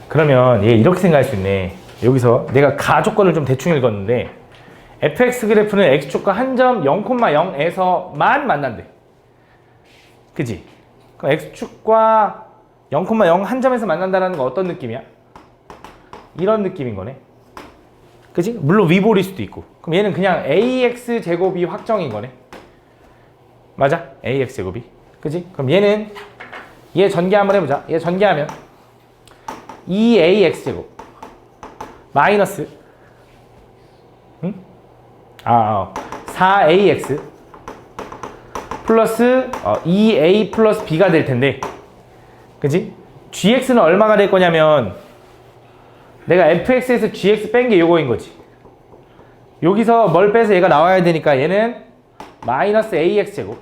그러면 얘 이렇게 생각할 수 있네. 여기서 내가 가조건을 좀 대충 읽었는데 fx 그래프는 x축과 한 점 0,0에서만 만난대. 그지? 그럼 x축과 0,0 한 점에서 만난다는 건 어떤 느낌이야? 이런 느낌인 거네. 그지? 물론 위볼일 수도 있고. 그럼 얘는 그냥 ax 제곱이 확정인 거네. 맞아? ax 제곱이. 그지? 그럼 얘는 얘 전개 한번 해보자. 얘 전개하면 2ax 제곱 마이너스 4ax 플러스 2a 플러스 b가 될 텐데, 그지? gx는 얼마가 될 거냐면 내가 fx에서 gx 뺀 게 요거인 거지. 여기서 뭘 빼서 얘가 나와야 되니까 얘는 마이너스 ax 제곱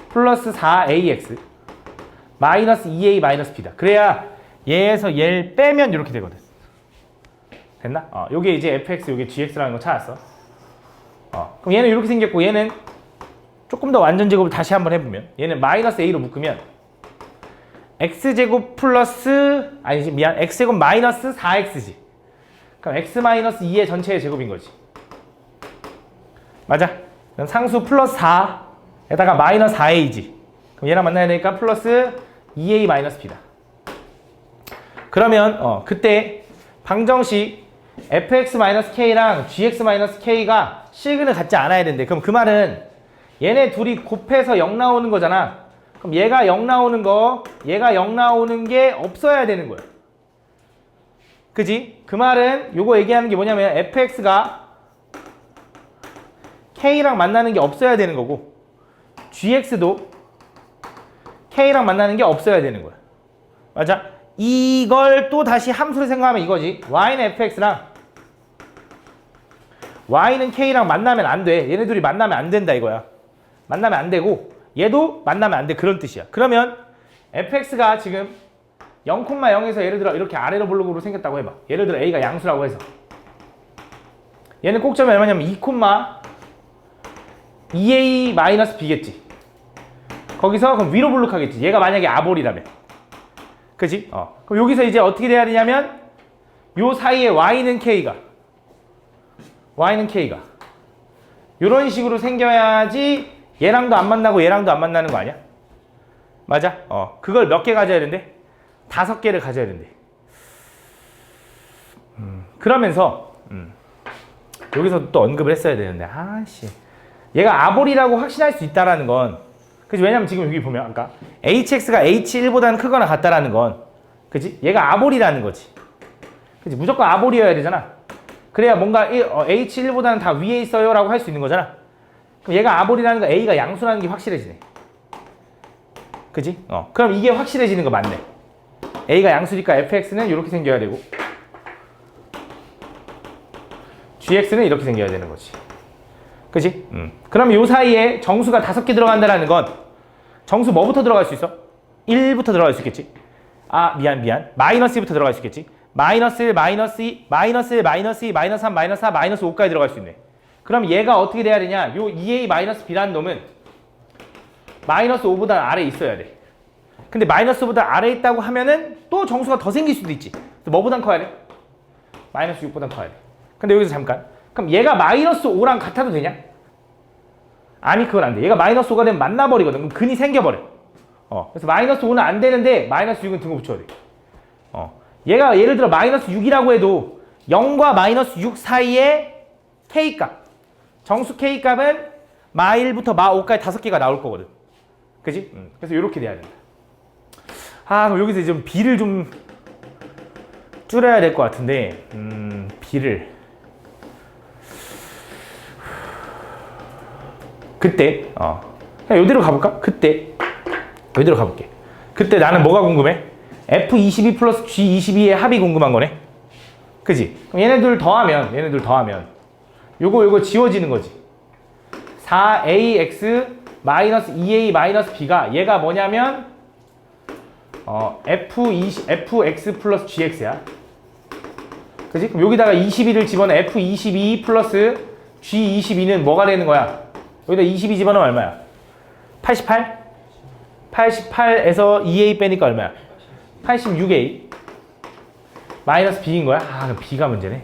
플러스 4ax 마이너스 2a 마이너스 b다. 그래야 얘에서 얘를 빼면 이렇게 되거든. 됐나? 요게 이제 fx, 요게 gx라는 거 찾았어. 그럼 얘는 이렇게 생겼고, 얘는 조금 더 완전 제곱을 다시 한번 해보면 얘는 마이너스 a로 묶으면 x제곱 플러스 아니지 미안 x제곱 마이너스 4x지. 그럼 x 마이너스 2의 전체의 제곱인 거지. 맞아? 그럼 상수 플러스 4에다가 마이너스 4a지. 그럼 얘랑 만나야 되니까 플러스 2a 마이너스 b다. 그러면 그때 방정식 fx-k랑 gx-k가 실근을 갖지 않아야 된대. 그럼 그 말은 얘네 둘이 곱해서 0 나오는 거잖아. 그럼 얘가 0 나오는 거, 얘가 0 나오는 게 없어야 되는 거야. 그지? 그 말은 요거 얘기하는 게 뭐냐면 fx가 k랑 만나는 게 없어야 되는 거고 gx도 k랑 만나는 게 없어야 되는 거야. 맞아? 이걸 또 다시 함수를 생각하면 이거지. y는 fx랑 y는 k랑 만나면 안 돼. 얘네 둘이 만나면 안 된다 이거야. 만나면 안 되고 얘도 만나면 안 돼. 그런 뜻이야. 그러면 fx가 지금 0,0에서 예를 들어 이렇게 아래로 볼록으로 생겼다고 해봐. 예를 들어 a가 양수라고 해서 얘는 꼭점이 얼마냐면 2,2a-b겠지. 거기서 그럼 위로 볼록하겠지. 얘가 만약에 아볼이라면. 그치? 그럼 여기서 이제 어떻게 돼야 되냐면 요 사이에 y는 k가 요런 식으로 생겨야지 얘랑도 안 만나고 얘랑도 안 만나는 거 아니야? 맞아? 그걸 몇 개 가져야 된대? 5개를 가져야 된대. 그러면서 여기서 또 언급을 했어야 되는데 아씨 얘가 아볼이라고 확신할 수 있다라는 건 그치? 왜냐면 지금 여기 보면 아까 hx가 h1보다는 크거나 같다라는 건 그치? 얘가 아볼이라는 거지. 그치? 무조건 아볼이어야 되잖아. 그래야 뭔가 h1보다는 다 위에 있어요 라고 할 수 있는 거잖아. 그럼 얘가 아볼이라는 거 a가 양수라는 게 확실해지네. 그치? 그럼 이게 확실해지는 거 맞네. a가 양수니까 fx는 이렇게 생겨야 되고 gx는 이렇게 생겨야 되는 거지. 그치? 그럼 요 사이에 정수가 5개 들어간다는 건 정수 뭐부터 들어갈 수 있어? 1부터 들어갈 수 있겠지? 아 미안 마이너스 2부터 들어갈 수 있겠지? 마이너스 1, 마이너스 2, 마이너스 1, 마이너스 2, 마이너스 3, 마이너스 4, 마이너스 5까지 들어갈 수 있네. 그럼 얘가 어떻게 돼야 되냐? 요 2a-b라는 놈은 마이너스 5보다 아래에 있어야 돼. 근데 마이너스 5보다 아래에 있다고 하면은 또 정수가 더 생길 수도 있지. 뭐보단 커야 돼? 마이너스 6보단 커야 돼. 근데 여기서 잠깐 그럼 얘가 마이너스 5랑 같아도 되냐? 아니 그건 안 돼. 얘가 마이너스 5가 되면 만나버리거든. 그럼 근이 생겨버려. 그래서 마이너스 5는 안 되는데 마이너스 6은 등호 붙여야 돼. 얘가 예를 들어 마이너스 6이라고 해도 0과 마이너스 6 사이에 k값 정수 k값은 마 1부터 마 5까지 5개가 나올 거거든. 그지? 그래서 이렇게 돼야 된다. 그럼 여기서 좀 b를 좀 줄여야 될 것 같은데 b를 그때 그냥 요대로 가볼까? 그때 요대로 가볼게. 그때 나는 뭐가 궁금해? F22 플러스 G22의 합이 궁금한 거네. 그지? 그럼 얘네들 더하면 요거 지워지는 거지. 4ax 마이너스 2a 마이너스 b가 얘가 뭐냐면 fx 플러스 gx야. 그지? 그럼 여기다가 22를 집어넣으면 f22 플러스 g22는 뭐가 되는 거야? 여기다 22 집어넣으면 얼마야? 88? 88에서 2a 빼니까 얼마야? 86a 마이너스 b인 거야? 그럼 b가 문제네.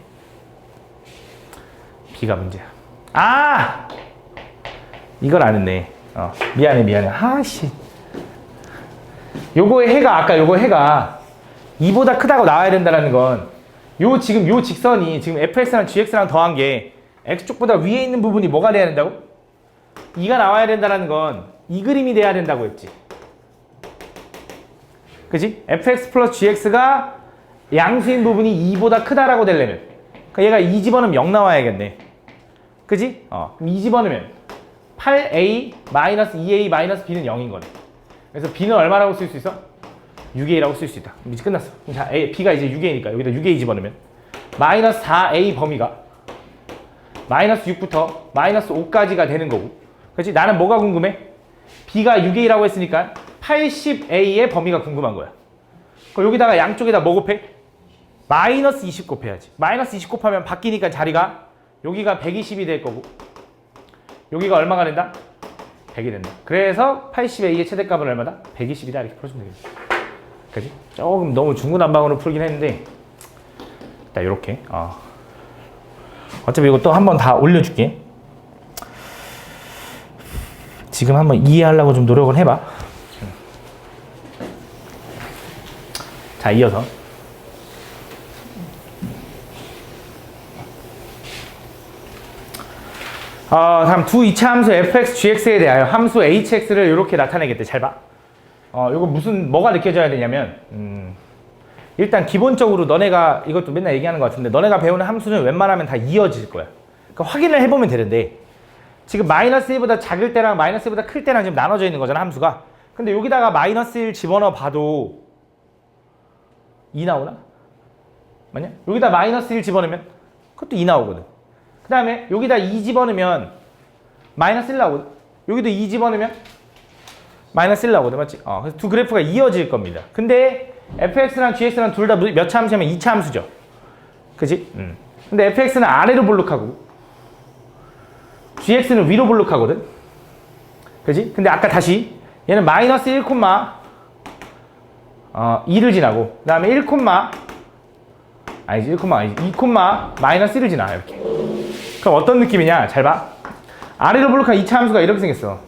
b가 문제야. 이걸 안 했네. 미안해. 요거의 해가 아까 요거 해가 2보다 크다고 나와야 된다는 건 지금 요 직선이 지금 fx랑 gx랑 더한 게 x쪽보다 위에 있는 부분이 뭐가 돼야 된다고? 2가 나와야 된다는 건 이 그림이 돼야 된다고 했지. 그치? fx 플러스 gx가 양수인 부분이 2보다 크다라고 되려면 그러니까 얘가 2 집어넣으면 0 나와야겠네. 그치? 그럼 2 집어넣으면 8a 마이너스 2a 마이너스 b는 0인 거네. 그래서 b는 얼마라고 쓸 수 있어? 6a라고 쓸 수 있다. 그럼 이제 끝났어. 그럼 자, b가 이제 6a니까 여기다 6a 집어넣으면 마이너스 4a 범위가 마이너스 6부터 마이너스 5까지가 되는 거고. 그치? 나는 뭐가 궁금해? b가 6a라고 했으니까 80a의 범위가 궁금한 거야. 그럼 여기다가 양쪽에다 뭐 곱해? 마이너스 20 곱해야지. 마이너스 20 곱하면 바뀌니까 자리가 여기가 120이 될 거고 여기가 얼마가 된다? 100이 된다. 그래서 80a의 최대값은 얼마다? 120이다. 이렇게 풀어주면 되겠다. 그지? 조금 너무 중구난방으로 풀긴 했는데 일단 이렇게 어차피 이거 또 한 번 다 올려줄게. 지금 한번 이해하려고 좀 노력을 해봐. 자, 이어서 다음 두 이차 함수 fx, gx에 대하여 함수 hx를 이렇게 나타내겠대. 잘 봐. 이거 뭐가 느껴져야 되냐면 일단 기본적으로 너네가 이것도 맨날 얘기하는 것 같은데 너네가 배우는 함수는 웬만하면 다 이어질 거야. 그러니까 확인을 해보면 되는데 지금 마이너스 1보다 작을 때랑 마이너스 1보다 클 때랑 지금 나눠져 있는 거잖아, 함수가. 근데 여기다가 마이너스 1 집어넣어 봐도 2 나오나? 맞냐? 여기다 마이너스 1 집어넣으면 그것도 2 나오거든. 그 다음에 여기다 2 집어넣으면 마이너스 1 나오거든. 여기도 2 집어넣으면 마이너스 1 나오거든. 맞지? 그래서 두 그래프가 이어질 겁니다. 근데 fx랑 gx랑 둘 다 몇 차 함수냐면 2차 함수죠. 그지? 근데 fx는 아래로 볼록하고 gx는 위로 볼록하거든. 그지? 근데 아까 다시 얘는 마이너스 1, 2를 지나고 그 다음에 1, 아니지 2, 마이너스 1을 지나. 이렇게. 그럼 어떤 느낌이냐? 잘 봐. 아래로 볼록한 2차 함수가 이렇게 생겼어.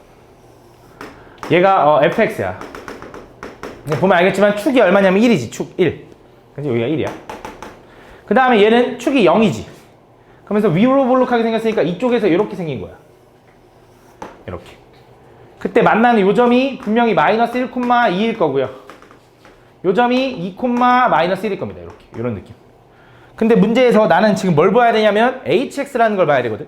얘가 fx야. 보면 알겠지만 축이 얼마냐면 1이지. 축 1. 그래서 여기가 1이야. 그 다음에 얘는 축이 0이지. 그러면서 위로 볼록하게 생겼으니까 이쪽에서 이렇게 생긴 거야. 이렇게. 그때 만나는 요점이 분명히 마이너스 1, 2일 거고요. 요점이 2, 마이너스 1일 겁니다. 이렇게. 이런 느낌. 근데 문제에서 나는 지금 뭘 봐야 되냐면 hx라는 걸 봐야 되거든.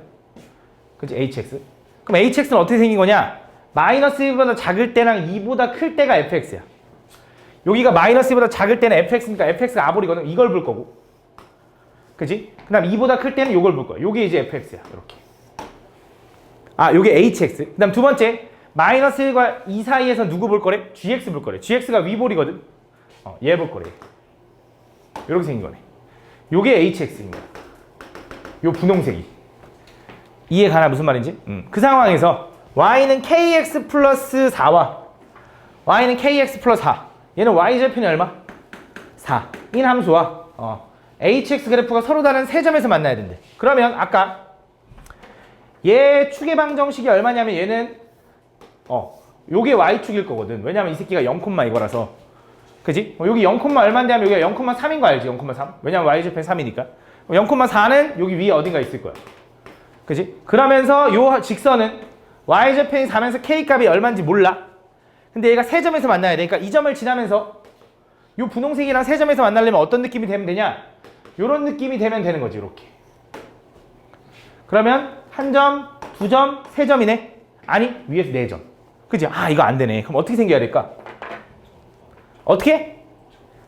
그치? hx. 그럼 hx는 어떻게 생긴 거냐? 마이너스 1보다 작을 때랑 2보다 클 때가 fx야. 여기가 마이너스 1보다 작을 때는 fx니까 fx가 아볼이거든. 이걸 볼 거고. 그치? 그 다음 2보다 클 때는 이걸 볼 거야. 요게 이제 fx야. 이렇게. 요게 hx. 그 다음 두 번째. 마이너스 1과 2 사이에서 누구 볼 거래? gx 볼 거래. gx가 위볼이거든. 얘 볼 거래. 이렇게 생긴 거네. 요게 hx입니다. 요 분홍색이. 이해 가나 무슨 말인지? 그 상황에서 y는 kx 플러스 4와 y는 kx 플러스 4. 얘는 y절편이 얼마? 4. 인 함수와 hx 그래프가 서로 다른 세 점에서 만나야 된대. 그러면 아까 얘 축의 방정식이 얼마냐면 얘는 요게 y축일 거거든. 왜냐면 이 새끼가 0, 이거라서. 그지? 여기 0, 얼마인데 하면 여기가 0,3인 거 알지? 0,3. 왜냐면 y절편 3이니까. 0,4는 여기 위에 어딘가 있을 거야. 그지? 그러면서 요 직선은 y절편이 4면서 k값이 얼마인지 몰라. 근데 얘가 세 점에서 만나야 되니까 이 점을 지나면서 요 분홍색이랑 세 점에서 만나려면 어떤 느낌이 되면 되냐? 요런 느낌이 되면 되는 거지. 이렇게. 그러면 한 점, 두 점, 세 점이네. 아니 위에서 네 점. 그지? 이거 안 되네. 그럼 어떻게 생겨야 될까? 어떻게?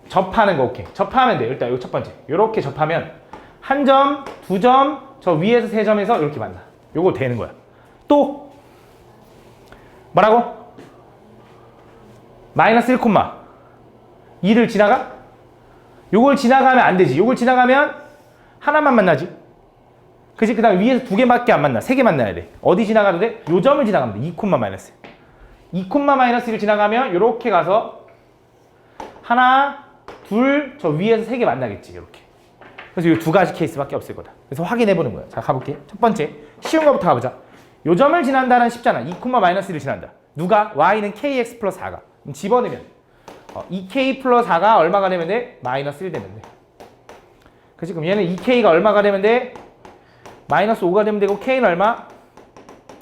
접하는 거. 오케이. 접하면 돼. 일단 이거 첫 번째. 요렇게 접하면 한 점, 두 점, 저 위에서 세 점에서 이렇게 만나. 요거 되는 거야. 또 뭐라고? 마이너스 1, 2를 지나가? 요걸 지나가면 안 되지. 요걸 지나가면 하나만 만나지. 그치? 그 다음에 위에서 두 개밖에 안 만나. 세 개 만나야 돼. 어디 지나가도 돼? 요 점을 지나가면 돼. 2, 마이너스 2, 마이너스 1을 지나가면 요렇게 가서 하나, 둘, 저 위에서 세 개 만나겠지. 이렇게. 그래서 이 두 가지 케이스밖에 없을 거다. 그래서 확인해 보는 거야. 자, 가볼게. 첫 번째, 쉬운 거부터 가보자. 요 점을 지난다는 쉽잖아. 2, 마이너스 1을 지난다. 누가? y는 kx 플러스 4가. 그럼 집어넣으면 2k 플러스 4가 얼마가 되면 돼? 마이너스 1 되면 돼. 그치? 그럼 얘는 2k가 얼마가 되면 돼? 마이너스 5가 되면 되고 k는 얼마?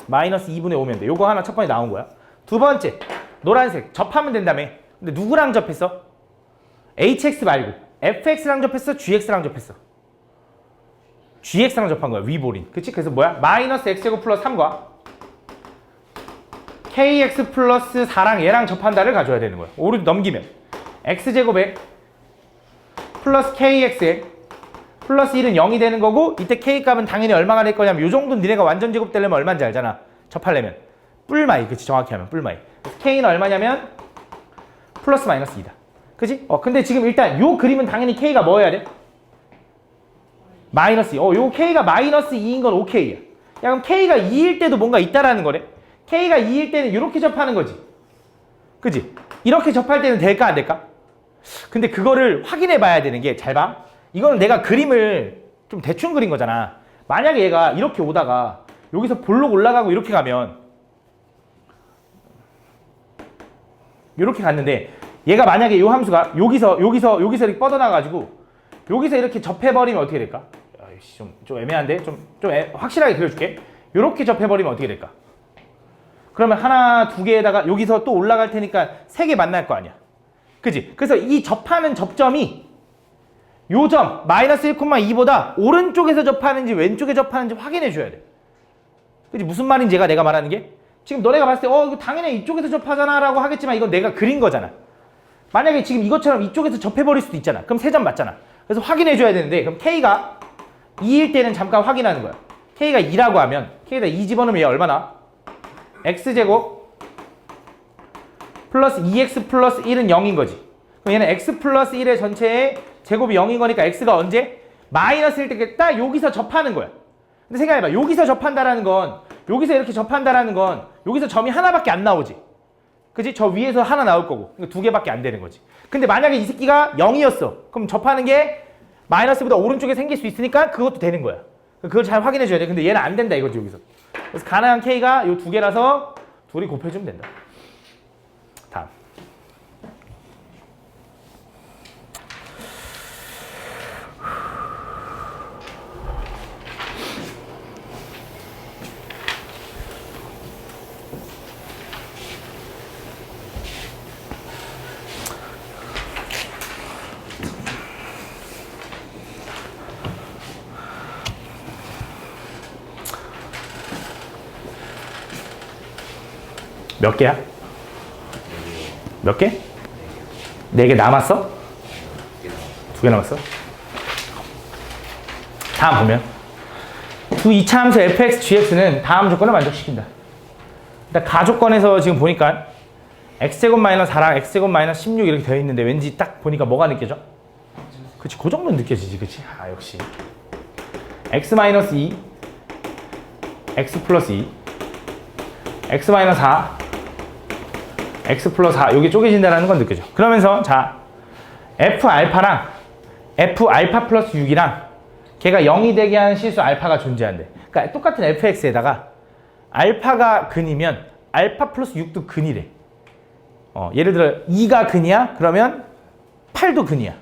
마이너스 2분의 5면 돼. 요거 하나 첫 번째 나온 거야. 두 번째, 노란색. 접하면 된다며. 근데 누구랑 접했어? hx 말고 fx랑 접했어? gx랑 접했어? gx랑 접한 거야. 위볼인. 그치? 그래서 뭐야? 마이너스 x제곱 플러스 3과 kx 플러스 4랑 얘랑 접한다를 가져야 되는 거야. 오른 넘기면 x제곱에 플러스 kx에 플러스 1은 0이 되는 거고 이때 k값은 당연히 얼마가 될 거냐면 요 정도는 니네가 완전 제곱 되려면 얼마인지 알잖아. 접하려면 뿔마이. 그치? 정확히 하면 뿔마이. k는 얼마냐면 플러스 마이너스 2다. 그치? 근데 지금 일단 요 그림은 당연히 k가 뭐 해야 돼? 마이너스 2. 요 k가 마이너스 2인 건 ok야. 야, 그럼 k가 2일 때도 뭔가 있다라는 거래. k가 2일 때는 이렇게 접하는 거지. 그치? 이렇게 접할 때는 될까 안 될까? 근데 그거를 확인해 봐야 되는 게, 잘 봐. 이거는 내가 그림을 좀 대충 그린 거잖아. 만약에 얘가 이렇게 오다가 여기서 볼록 올라가고 이렇게 가면, 이렇게 갔는데 얘가 만약에 이 함수가 여기서 이렇게 뻗어나가지고 여기서 이렇게 접해버리면 어떻게 될까? 아이씨, 좀 애매한데? 확실하게 그려줄게. 이렇게 접해버리면 어떻게 될까? 그러면 하나, 두 개에다가 여기서 또 올라갈 테니까 세 개 만날 거 아니야. 그지? 그래서 이 접하는 접점이 요 점, 마이너스 1,2보다 오른쪽에서 접하는지 왼쪽에 접하는지 확인해 줘야 돼. 그지? 무슨 말인지 내가 말하는 게? 지금 너네가 봤을 때 이거 당연히 이쪽에서 접하잖아 라고 하겠지만 이건 내가 그린 거잖아. 만약에 지금 이것처럼 이쪽에서 접해버릴 수도 있잖아. 그럼 세 점 맞잖아. 그래서 확인해 줘야 되는데, 그럼 K가 2일 때는 잠깐 확인하는 거야. K가 2라고 하면 K에다 2 집어넣으면 얘 얼마나? X제곱 플러스 2X 플러스 1은 0인 거지. 그럼 얘는 X 플러스 1의 전체의 제곱이 0인 거니까 X가 언제? 마이너스 1때 딱 여기서 접하는 거야. 근데 생각해봐. 여기서 접한다라는 건, 여기서 이렇게 접한다라는 건 여기서 점이 하나밖에 안 나오지. 그지? 저 위에서 하나 나올 거고. 그러니까 두 개밖에 안 되는 거지. 근데 만약에 이 새끼가 0이었어. 그럼 접하는 게 마이너스보다 오른쪽에 생길 수 있으니까 그것도 되는 거야. 그걸 잘 확인해 줘야 돼. 근데 얘는 안 된다 이거지, 여기서. 그래서 가능한 K가 이 두 개라서 둘이 곱해주면 된다. 다음. 몇 개야? 몇 개? 4개 남았어? 2개 남았어? 다음 보면 두 이차함수 fx, gx는 다음 조건을 만족시킨다. 일단 가조건에서 지금 보니까 x제곱 마이너스 4랑 x제곱 마이너스 16 이렇게 되어 있는데 왠지 딱 보니까 뭐가 느껴져? 그치, 그 정도는 느껴지지, 그치? 아, 역시 x 마이너스 2, x 플러스 2, x 마이너스 4, x 플러스 4, 여기 쪼개진다는 건 느껴져. 그러면서 자, f 알파랑 f 알파 플러스 6이랑 걔가 0이 되게 하는 실수 알파가 존재한대. 그러니까 똑같은 fx에다가 알파가 근이면 알파 플러스 6도 근이래. 예를 들어 2가 근이야? 그러면 8도 근이야.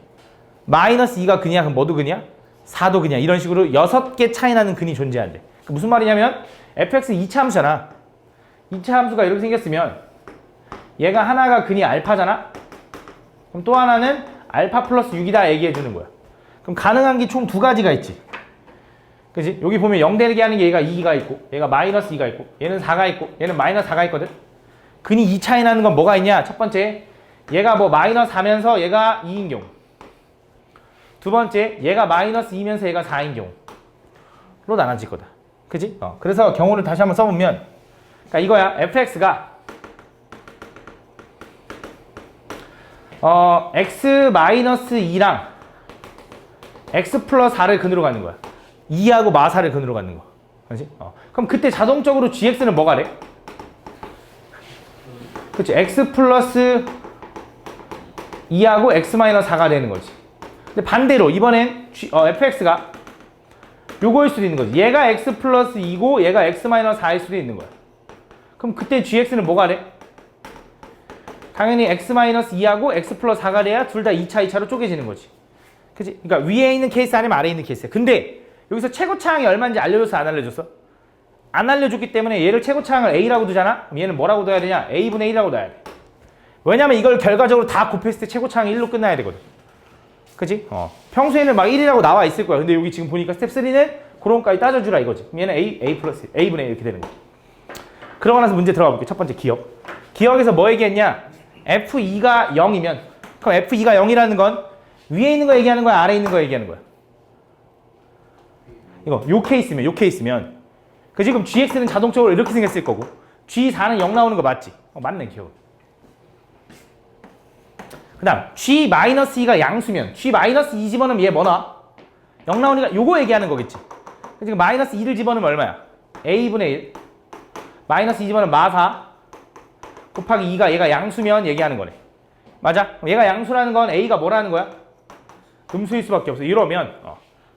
마이너스 2가 근이야? 그럼 뭐도 근이야? 4도 근이야. 이런 식으로 6개 차이 나는 근이 존재한대. 그러니까 무슨 말이냐면 fx 2차 함수잖아. 2차 함수가 이렇게 생겼으면 얘가 하나가 근이 알파잖아? 그럼 또 하나는 알파 플러스 6이다 얘기해 주는 거야. 그럼 가능한 게 총 두 가지가 있지. 그치? 여기 보면 0 되게 하는 게 얘가 2가 있고, 얘가 마이너스 2가 있고, 얘는 4가 있고, 얘는 마이너스 4가 있거든? 근이 2 차이 나는 건 뭐가 있냐? 첫 번째, 얘가 뭐 마이너스 4면서 얘가 2인 경우. 두 번째, 얘가 마이너스 2면서 얘가 4인 경우로 나눠질 거다. 그치? 그래서 경우를 다시 한번 써보면, 그러니까 이거야. fx가 x-2랑 x 플러스 4를 근으로 가는 거야. 2하고 마4를 근으로 가는 거. 그렇지? 그럼 그때 자동적으로 gx는 뭐가 돼? 그렇지? x 플러스 2하고 x 마이너스 4가 되는 거지. 근데 반대로 이번엔 fx가 요거일 수도 있는 거지. 얘가 x 플러스 2고 얘가 x 마이너스 4일 수도 있는 거야. 그럼 그때 gx는 뭐가 돼? 당연히 x-2하고 x 플러스 4가 돼야 둘 다 2차 2차로 쪼개지는 거지. 그치? 그러니까 위에 있는 케이스 아니면 아래에 있는 케이스야. 근데 여기서 최고차항이 얼마인지 알려줬어? 안 알려줬어? 안 알려줬기 때문에 얘를 최고차항을 a라고 두잖아? 그럼 얘는 뭐라고 둬야 되냐? a분의 1이라고 둬야 돼. 왜냐면 이걸 결과적으로 다 곱했을 때 최고차항이 1로 끝나야 되거든. 그치? 평소에는 막 1이라고 나와 있을 거야. 근데 여기 지금 보니까 스텝 3는 그런 것까지 따져주라 이거지. 그럼 얘는 a 플러스 a분의 1 이렇게 되는 거야. 그러고 나서 문제 들어가 볼게. 첫 번째 기억. 기억에서 뭐 얘기했냐? F2가 0이면, 그럼 F2가 0이라는 건 위에 있는 거 얘기하는 거야? 아래에 있는 거 얘기하는 거야? 요 케이스면. 그 지금 GX는 자동적으로 이렇게 생겼을 거고, G4는 0 나오는 거 맞지? 맞네, 기억. 그 다음, G-2가 양수면, G-2 집어넣으면 얘 뭐 나와? 0 나오니까 요거 얘기하는 거겠지. 지금 마이너스 2를 집어넣으면 얼마야? A분의 1. 마이너스 2 집어넣으면 마4. 곱하기 2가 얘가 양수면 얘기하는 거네. 맞아? 얘가 양수라는 건 A가 뭐라는 거야? 음수일 수밖에 없어. 이러면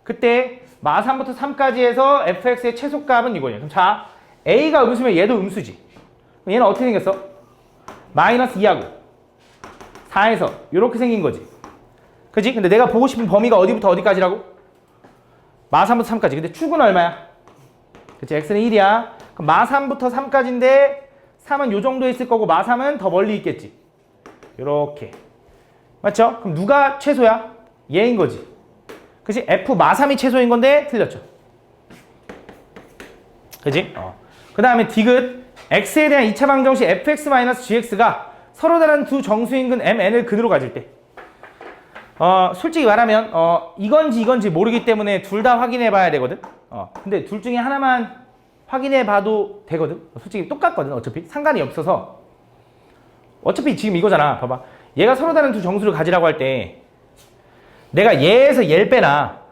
그때 마3부터 3까지 해서 fx의 최소값은 이거냐. 그럼 자, A가 음수면 얘도 음수지. 그럼 얘는 어떻게 생겼어? 마이너스 2하고 4에서 이렇게 생긴 거지. 그지? 근데 내가 보고 싶은 범위가 어디부터 어디까지라고? 마3부터 3까지. 근데 축은 얼마야? 그치? x는 1이야. 그럼 마3부터 3까지인데 3은 요 정도에 있을 거고 마3은 더 멀리 있겠지. 요렇게. 맞죠? 그럼 누가 최소야? 얘인 거지. 그치? f 마3이 최소인 건데 틀렸죠. 그지? 그 다음에 디귿 x에 대한 2차 방정식 fx-gx가 서로 다른 두 정수인근 mn을 근으로 가질 때 솔직히 말하면 이건지 모르기 때문에 둘 다 확인해 봐야 되거든. 근데 둘 중에 하나만 확인해 봐도 되거든. 솔직히 똑같거든. 어차피 상관이 없어서 어차피 지금 이거잖아. 봐봐. 얘가 서로 다른 두 정수를 가지라고 할 때 내가 얘에서 얘를 빼나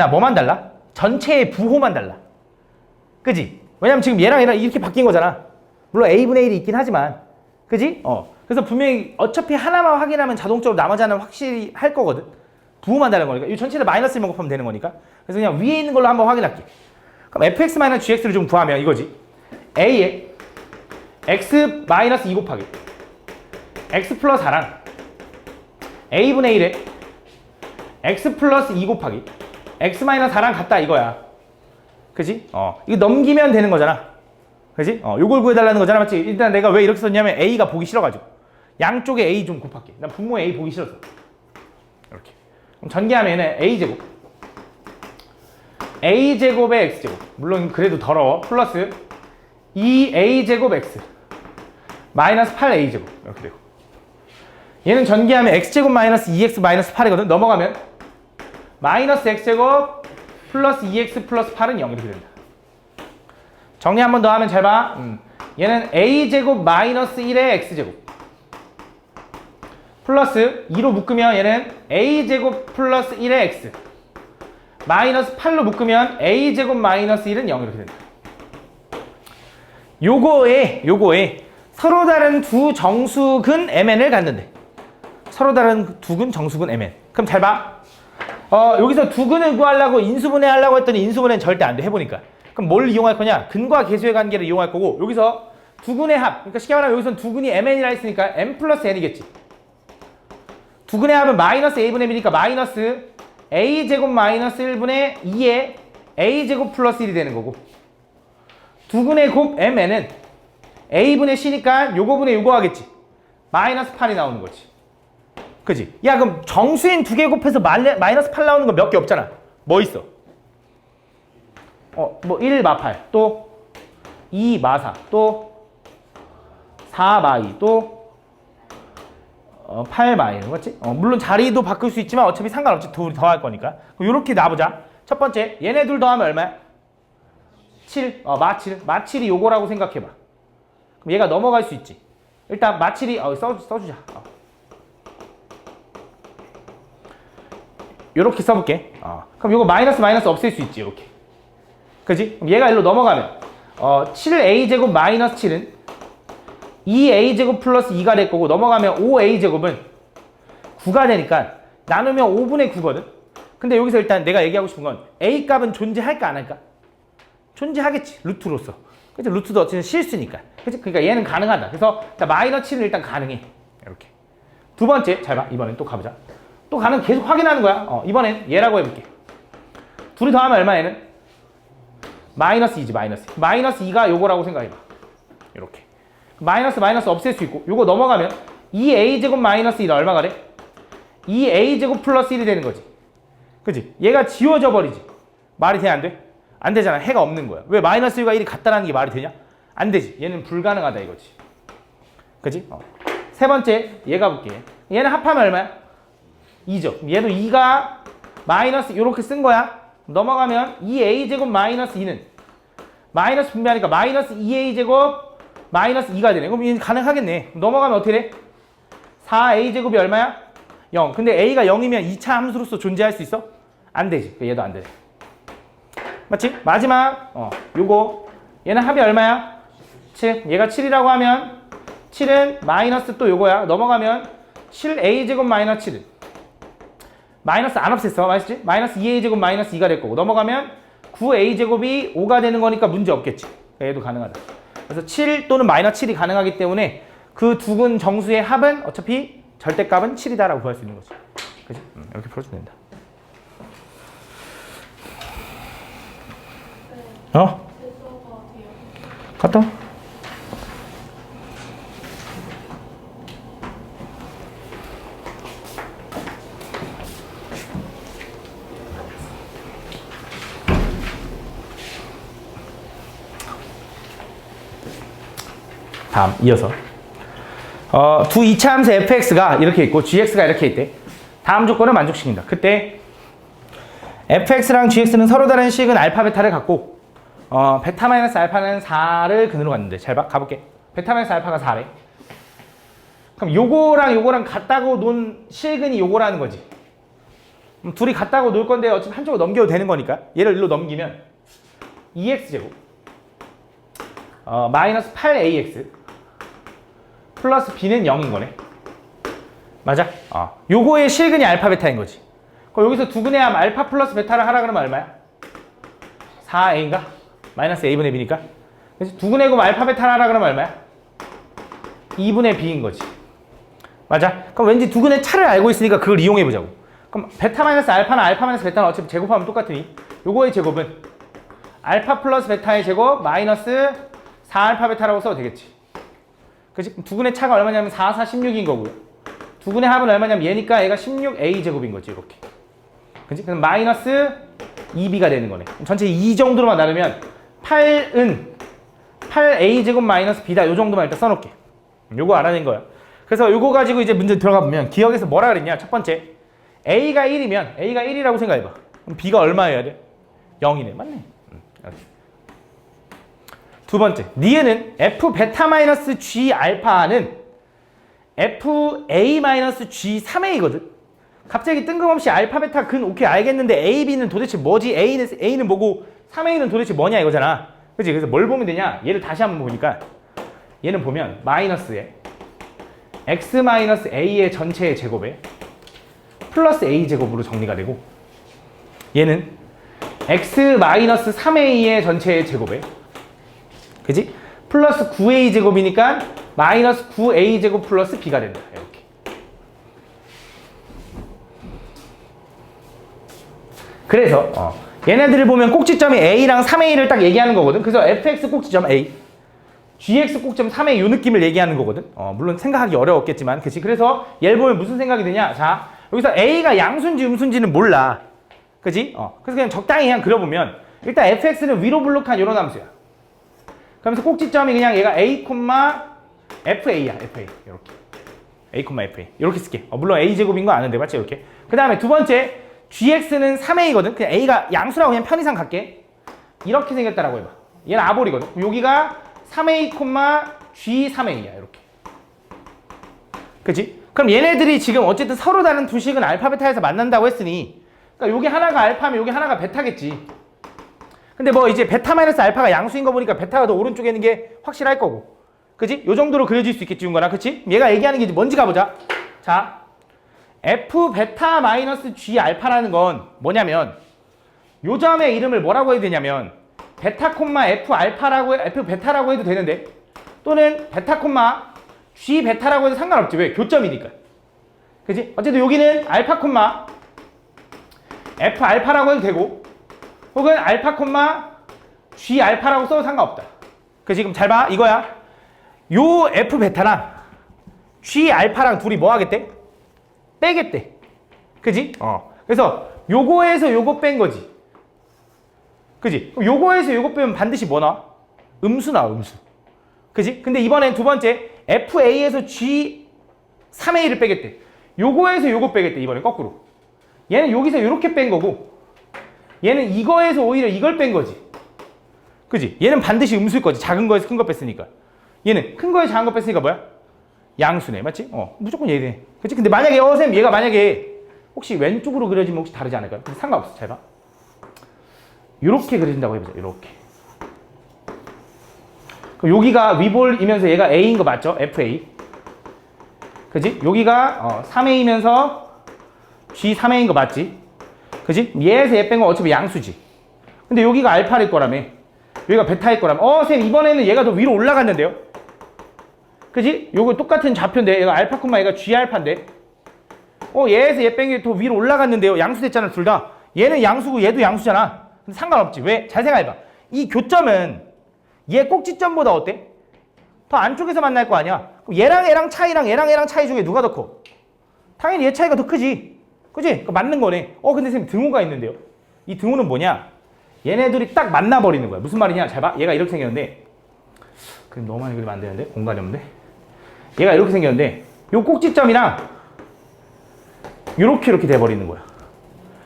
뭐만 달라? 전체의 부호만 달라. 그지? 왜냐면 지금 얘랑 이렇게 바뀐 거잖아. 물론 a분의 1이 있긴 하지만 그지? 그래서 분명히 어차피 하나만 확인하면 자동적으로 나머지 하나는 확실히 할 거거든. 부호만 다른 거니까. 이 전체를 마이너스 1만 곱하면 되는 거니까. 그래서 그냥 위에 있는 걸로 한번 확인할게. 그럼 fx-gx를 좀 구하면 이거지. a에 x-2 곱하기 x 플러스 4랑 a분의 1에 x 플러스 2 곱하기 x 마이너스 4랑 같다 이거야. 그지? 이거 넘기면 되는 거잖아. 그지? 요걸 구해달라는 거잖아. 맞지? 일단 내가 왜 이렇게 썼냐면 a가 보기 싫어가지고 양쪽에 a 좀 곱할게. 난 분모 a 보기 싫어서 이렇게. 그럼 전개하면 a제곱에 x제곱 물론 그래도 더러워. 플러스 2a제곱 x 마이너스 8a제곱 이렇게 되고 얘는 전개하면 x제곱 마이너스 2x 마이너스 8이거든. 넘어가면 마이너스 x제곱 플러스 2x 플러스 8은 0 이렇게 된다. 정리 한 번 더 하면 잘 봐. 얘는 a제곱 마이너스 1의 x제곱 플러스 2로 묶으면 얘는 a제곱 플러스 1의 x 마이너스 8로 묶으면 a제곱 마이너스 1은 0 이렇게 된다. 요거에 서로 다른 두 정수근 mn을 갖는데 서로 다른 두근 정수근 mn. 그럼 잘 봐. 여기서 두근을 구하려고 인수분해 하려고 했더니 인수분해는 절대 안 돼. 해보니까. 그럼 뭘 이용할 거냐? 근과 계수의 관계를 이용할 거고 여기서 두근의 합. 그러니까 쉽게 말하면 여기서는 두근이 mn이라 했으니까 m 플러스 n이겠지. 두근의 합은 마이너스 a분의 b니까 마이너스 a제곱 마이너스 1분의 2에 a제곱 플러스 1이 되는 거고 두근의 곱 mn은 a분의 c니까 요거분의 요거 하겠지. 마이너스 8이 나오는 거지. 그지? 야 그럼 정수인 두 개 곱해서 마이너스 8 나오는 거 몇 개 없잖아. 뭐 있어? 뭐 1 마 8, 또 2 마 4, 또 4 마 2, 또 8 마 1, 맞지? 물론 자리도 바꿀 수 있지만 어차피 상관없지. 둘이 더할 거니까. 그럼 요렇게 놔보자. 첫 번째, 얘네 둘 더하면 얼마야? 7, 마 7. 마 7이 요거라고 생각해봐. 그럼 얘가 넘어갈 수 있지. 일단 마 7이 써주자. 요렇게 써볼게. 그럼 요거 마이너스 없앨 수 있지. 요렇게. 그지? 그럼 얘가 일로 넘어가면 7a제곱 마이너스 7은 2a제곱 플러스 2가 될 거고 넘어가면 5a제곱은 9가 되니까 나누면 5분의 9거든? 근데 여기서 일단 내가 얘기하고 싶은 건 a 값은 존재할까 안 할까? 존재하겠지. 루트로서. 그치? 루트도 어쨌든 실수니까. 그치? 그러니까 얘는 가능하다. 그래서 마이너스 7은 일단 가능해. 이렇게. 두 번째, 잘 봐. 이번엔 또 가보자. 또 계속 확인하는 거야. 이번엔 얘라고 해볼게. 둘이 더하면 얼마 얘는? 마이너스 2지, 마이너스. 마이너스 2가 요거라고 생각해봐. 이렇게. 마이너스 없앨 수 있고, 요거 넘어가면 2a제곱 마이너스 1은 얼마가 돼? 2a제곱 플러스 1이 되는 거지. 그지? 얘가 지워져 버리지. 말이 돼, 안 돼? 안 되잖아. 해가 없는 거야. 왜 마이너스 1과 1이 같다라는 게 말이 되냐? 안 되지. 얘는 불가능하다 이거지. 그지? 세 번째, 얘가 볼게. 얘는 합하면 얼마야? 2죠. 얘도 2가 마이너스 요렇게 쓴 거야. 넘어가면 2a제곱 마이너스 2는 마이너스 분배하니까 마이너스 2a제곱 마이너스 2가 되네. 그럼 얘는 가능하겠네. 넘어가면 어떻게 돼? 4a제곱이 얼마야? 0. 근데 a가 0이면 2차 함수로서 존재할 수 있어? 안 되지. 얘도 안 되네. 맞지? 마지막 요거 얘는 합이 얼마야? 7. 얘가 7이라고 하면 7은 마이너스 또 요거야. 넘어가면 7a제곱 마이너스 7은 마이너스 안 없앴어. 맞지? 마이너스 2a제곱 마이너스 2가 될 거고, 넘어가면 9a제곱이 5가 되는 거니까 문제 없겠지. 얘도 가능하다. 그래서 7 또는 마이너스 7이 가능하기 때문에 그 두 근 정수의 합은 어차피 절대값은 7이다라고 구할 수 있는 거지. 그지? 이렇게 풀어주면 된다. 갔다 와. 다음 이어서 두 이차함수 fx가 이렇게 있고 gx가 이렇게 있대. 다음 조건을 만족시킨다. 그때 fx랑 gx는 서로 다른 식은 알파 베타를 갖고 베타 마이너스 알파는 4를 근으로 갔는데, 잘 봐. 가볼게. 베타 마이너스 알파가 4래. 그럼 요거랑 같다고 논 식은이 요거라는 거지. 그럼 둘이 같다고 놀 건데 어차피 한쪽으로 넘겨도 되는 거니까 얘를 일로 넘기면 2x제곱 마이너스 8ax 플러스 b는 0인 거네. 맞아? 요거의 실근이 알파 베타인 거지. 그럼 여기서 두 근의 함 알파 플러스 베타를 하라 그러면 얼마야? 4a인가? 마이너스 a분의 b니까. 그래서 두 근의 곱 알파 베타를 하라 그러면 얼마야? 2분의 b인 거지. 맞아? 그럼 왠지 두 근의 차를 알고 있으니까 그걸 이용해 보자고. 그럼 베타 마이너스 알파나 알파 마이너스 베타는 어차피 제곱하면 똑같으니 요거의 제곱은 알파 플러스 베타의 제곱 마이너스 4알파 베타라고 써도 되겠지. 그치? 두 근의 차가 얼마냐면 4, 4, 16인 거고요. 두 근의 합은 얼마냐면 얘니까 얘가 16a 제곱인 거지, 이렇게. 그치? 그럼 마이너스 2b가 되는 거네. 전체 2 정도로만 나누면 8은 8a 제곱 마이너스 b다. 요 정도만 일단 써놓을게. 요거 알아낸 거야. 그래서 요거 가지고 이제 문제 들어가 보면 기억에서 뭐라 그랬냐? 첫 번째, a가 1이면 a가 1이라고 생각해봐. 그럼 b가 얼마여야 돼? 0이네. 맞네. 두 번째, 니에는 f 베타 마이너스 g 알파는 f a 마이너스 g 3a거든. 갑자기 뜬금없이 알파 베타 근 오케이 알겠는데 a, b는 도대체 뭐지? a는 뭐고 3a는 도대체 뭐냐 이거잖아. 그치? 그래서 뭘 보면 되냐? 얘를 다시 한번 보니까 얘는 보면 마이너스에 x 마이너스 a의 전체의 제곱에 플러스 a 제곱으로 정리가 되고, 얘는 x 마이너스 3a의 전체의 제곱에, 그지? 플러스 9a 제곱이니까 마이너스 9a 제곱 플러스 b가 된다. 이렇게. 그래서 얘네들을 보면 꼭지점이 a랑 3a를 딱 얘기하는 거거든. 그래서 fx 꼭지점 a, gx 꼭지점 3a 요 느낌을 얘기하는 거거든. 물론 생각하기 어려웠겠지만, 그치? 그래서 얘를 보면 무슨 생각이 드냐? 자, 여기서 a가 양수인지 음수인지는 몰라. 그지? 그래서 그냥 적당히 그냥 그려보면 일단 fx는 위로 블록한 이런 함수야. 그러면서 꼭지점이 그냥 얘가 a, fa야. fa. 이렇게. a, fa. 이렇게 쓸게. 물론 a 제곱인 거 아는데, 맞지? 이렇게. 그 다음에 두 번째, gx는 3a거든. 그냥 a가 양수라고 그냥 편의상 갈게. 이렇게 생겼다라고 해봐. 얘는 아볼이거든. 여기가 3a, g 3a야. 이렇게. 그치? 그럼 얘네들이 지금 어쨌든 서로 다른 두 식은 알파, 베타에서 만난다고 했으니, 그러니까 여기 하나가 알파면 여기 하나가 베타겠지. 근데 뭐 이제 베타 마이너스 알파가 양수인 거 보니까 베타가 더 오른쪽에 있는 게 확실할 거고. 그치? 요 정도로 그려질 수 있겠지, 윤거나. 그치? 얘가 얘기하는 게 뭔지 가보자. 자, f 베타 마이너스 g 알파라는 건 뭐냐면, 요 점의 이름을 뭐라고 해야 되냐면, 베타 콤마 f 알파라고 f 베타라고 해도 되는데, 또는 베타 콤마 g 베타라고 해도 상관없지. 왜? 교점이니까. 그치? 어쨌든 여기는 알파 콤마 f 알파라고 해도 되고, 혹은 알파 콤마 g 알파라고 써도 상관없다. 그 지금 잘 봐. 이거야. 요 f 베타랑 g 알파랑 둘이 뭐 하겠대? 빼겠대. 그지? 그래서 요거에서 요거 뺀 거지. 그지? 그럼 요거에서 요거 빼면 반드시 뭐 나와? 음수 나와, 음수. 그지? 근데 이번엔 두 번째 fa에서 g 3a를 빼겠대. 요거에서 요거 빼겠대. 이번엔 거꾸로. 얘는 여기서 요렇게 뺀 거고, 얘는 이거에서 오히려 이걸 뺀 거지. 그지? 얘는 반드시 음수일 거지. 작은 거에서 큰 거 뺐으니까. 얘는 큰 거에서 작은 거 뺐으니까 뭐야? 양수네. 맞지? 무조건 얘네. 그치? 근데 만약에 쌤 얘가 만약에 혹시 왼쪽으로 그려지면 혹시 다르지 않을까요? 근데 상관없어. 잘 봐. 요렇게 그려진다고 해보자. 요렇게. 그럼 여기가 위볼이면서 얘가 A인 거 맞죠? FA. 그지? 여기가 3A면서 G 3A인 거 맞지? 그지? 얘에서 얘 뺀 건 어차피 양수지. 근데 여기가 알파일 거라며. 여기가 베타일 거라며. 쌤 이번에는 얘가 더 위로 올라갔는데요? 그지? 요거 똑같은 좌표인데 얘가 알파 콤마 얘가 G 알파인데 얘에서 얘 뺀 게 더 위로 올라갔는데요? 양수 됐잖아 둘 다. 얘는 양수고 얘도 양수잖아. 근데 상관없지. 왜? 잘 생각해봐. 이 교점은 얘 꼭지점보다 어때? 더 안쪽에서 만날 거 아니야. 그럼 얘랑 차이랑 얘랑 차이 중에 누가 더 커? 당연히 얘 차이가 더 크지. 그지? 그러니까 맞는 거네. 근데 선생님 등호가 있는데요. 이 등호는 뭐냐? 얘네들이 딱 만나버리는 거야. 무슨 말이냐? 잘 봐. 얘가 이렇게 생겼는데 그럼 너무 많이 그리면 안 되는데? 공간이 없는데? 얘가 이렇게 생겼는데 요 꼭지점이랑 이렇게 돼버리는 거야.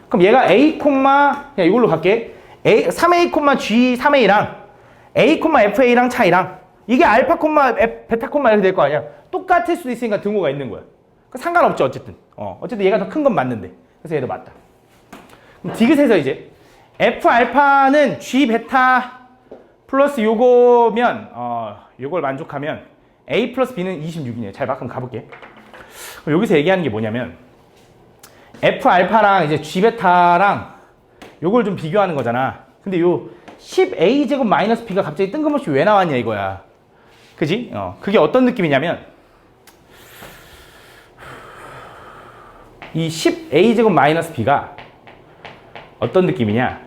그럼 얘가 A, 그냥 이걸로 갈게. 3A, G, 3A랑 A, FA랑 차이랑 이게 알파, 베타, 이렇게 될 거 아니야. 똑같을 수도 있으니까 등호가 있는 거야. 상관없죠, 어쨌든. 어쨌든 얘가 더 큰 건 맞는데. 그래서 얘도 맞다. 그럼 디귿에서 이제 F 알파는 G 베타 플러스 요거면 요걸 만족하면 A 플러스 B는 26이네요. 잘 봐. 그럼 가볼게. 그럼 여기서 얘기하는 게 뭐냐면 F 알파랑 이제 G 베타랑 요걸 좀 비교하는 거잖아. 근데 요 10A 제곱 마이너스 B가 갑자기 뜬금없이 왜 나왔냐 이거야. 그지? 그게 어떤 느낌이냐면 이 10A 제곱 마이너스 B가 어떤 느낌이냐?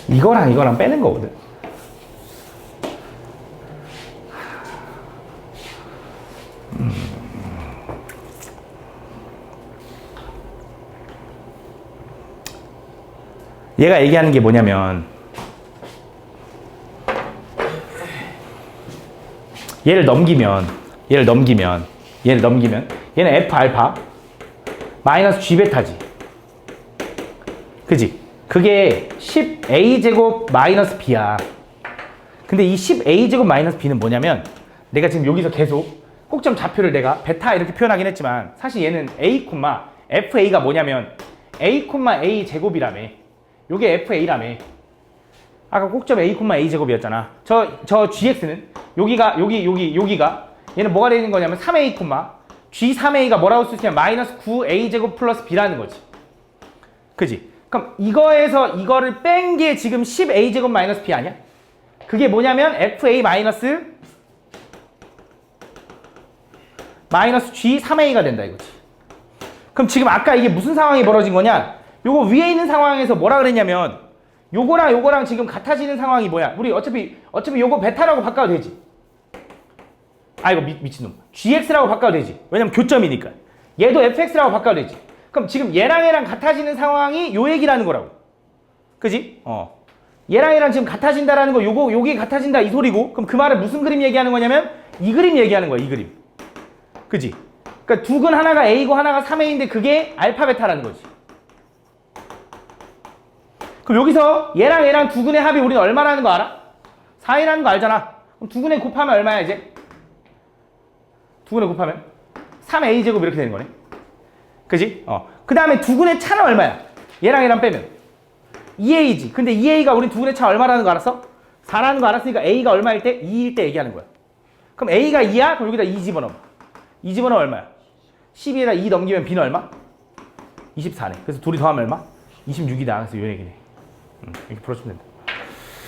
이거랑 빼는 거거든. 얘가 얘기하는 게 뭐냐면 얘를 넘기면 얘는 F 알파 마이너스 G 베타지. 그지? 그게 10A 제곱 마이너스 B야. 근데 이 10A 제곱 마이너스 B는 뭐냐면 내가 지금 여기서 계속 꼭점 좌표를 내가 베타 이렇게 표현하긴 했지만 사실 얘는 A, FA가 뭐냐면 A, A 제곱이라며. 요게 FA라며. 아까 꼭점 A, A 제곱이었잖아. 저 GX는 여기가 얘는 뭐가 되는 거냐면 3A, G 3A가 뭐라고 쓸 수 있냐면 마이너스 9A 제곱 플러스 B라는 거지. 그지? 그럼 이거에서 이거를 뺀 게 지금 10A 제곱 마이너스 B 아니야? 그게 뭐냐면 FA 마이너스 G 3A가 된다 이거지. 그럼 지금 아까 이게 무슨 상황이 벌어진 거냐? 요거 위에 있는 상황에서 뭐라 그랬냐면 요거랑 지금 같아지는 상황이 뭐야? 우리 어차피 요거 베타라고 바꿔도 되지. 이거 미친놈. GX라고 바꿔도 되지. 왜냐면 교점이니까. 얘도 FX라고 바꿔도 되지. 그럼 지금 얘랑 같아지는 상황이 요 얘기라는 거라고. 그지? 얘랑 지금 같아진다라는 거 요게 같아진다 이 소리고. 그럼 그 말은 무슨 그림 얘기하는 거냐면 이 그림 얘기하는 거야, 이 그림. 그지? 그러니까 두근 하나가 A고 하나가 3A인데 그게 알파 베타라는 거지. 그럼 여기서 얘랑 두근의 합이 우리는 얼마라는 거 알아? 4이라는 거 알잖아. 그럼 두근에 곱하면 얼마야 이제? 두근에 곱하면 3A 제곱 이렇게 되는 거네. 그지? 그 다음에 두근의 차는 얼마야? 얘랑 빼면 2A지. 근데 2A가 우리 두근의 차 얼마라는 거 알았어? 4라는 거 알았으니까 A가 얼마일 때? 2일 때 얘기하는 거야. 그럼 A가 2야? 그럼 여기다 2 집어넣어. 2 집어넣으면 얼마야? 12에다 2 넘기면 B는 얼마? 24네. 그래서 둘이 더하면 얼마? 26이다. 그래서 요 얘기네. 이렇게 풀어주면 된다.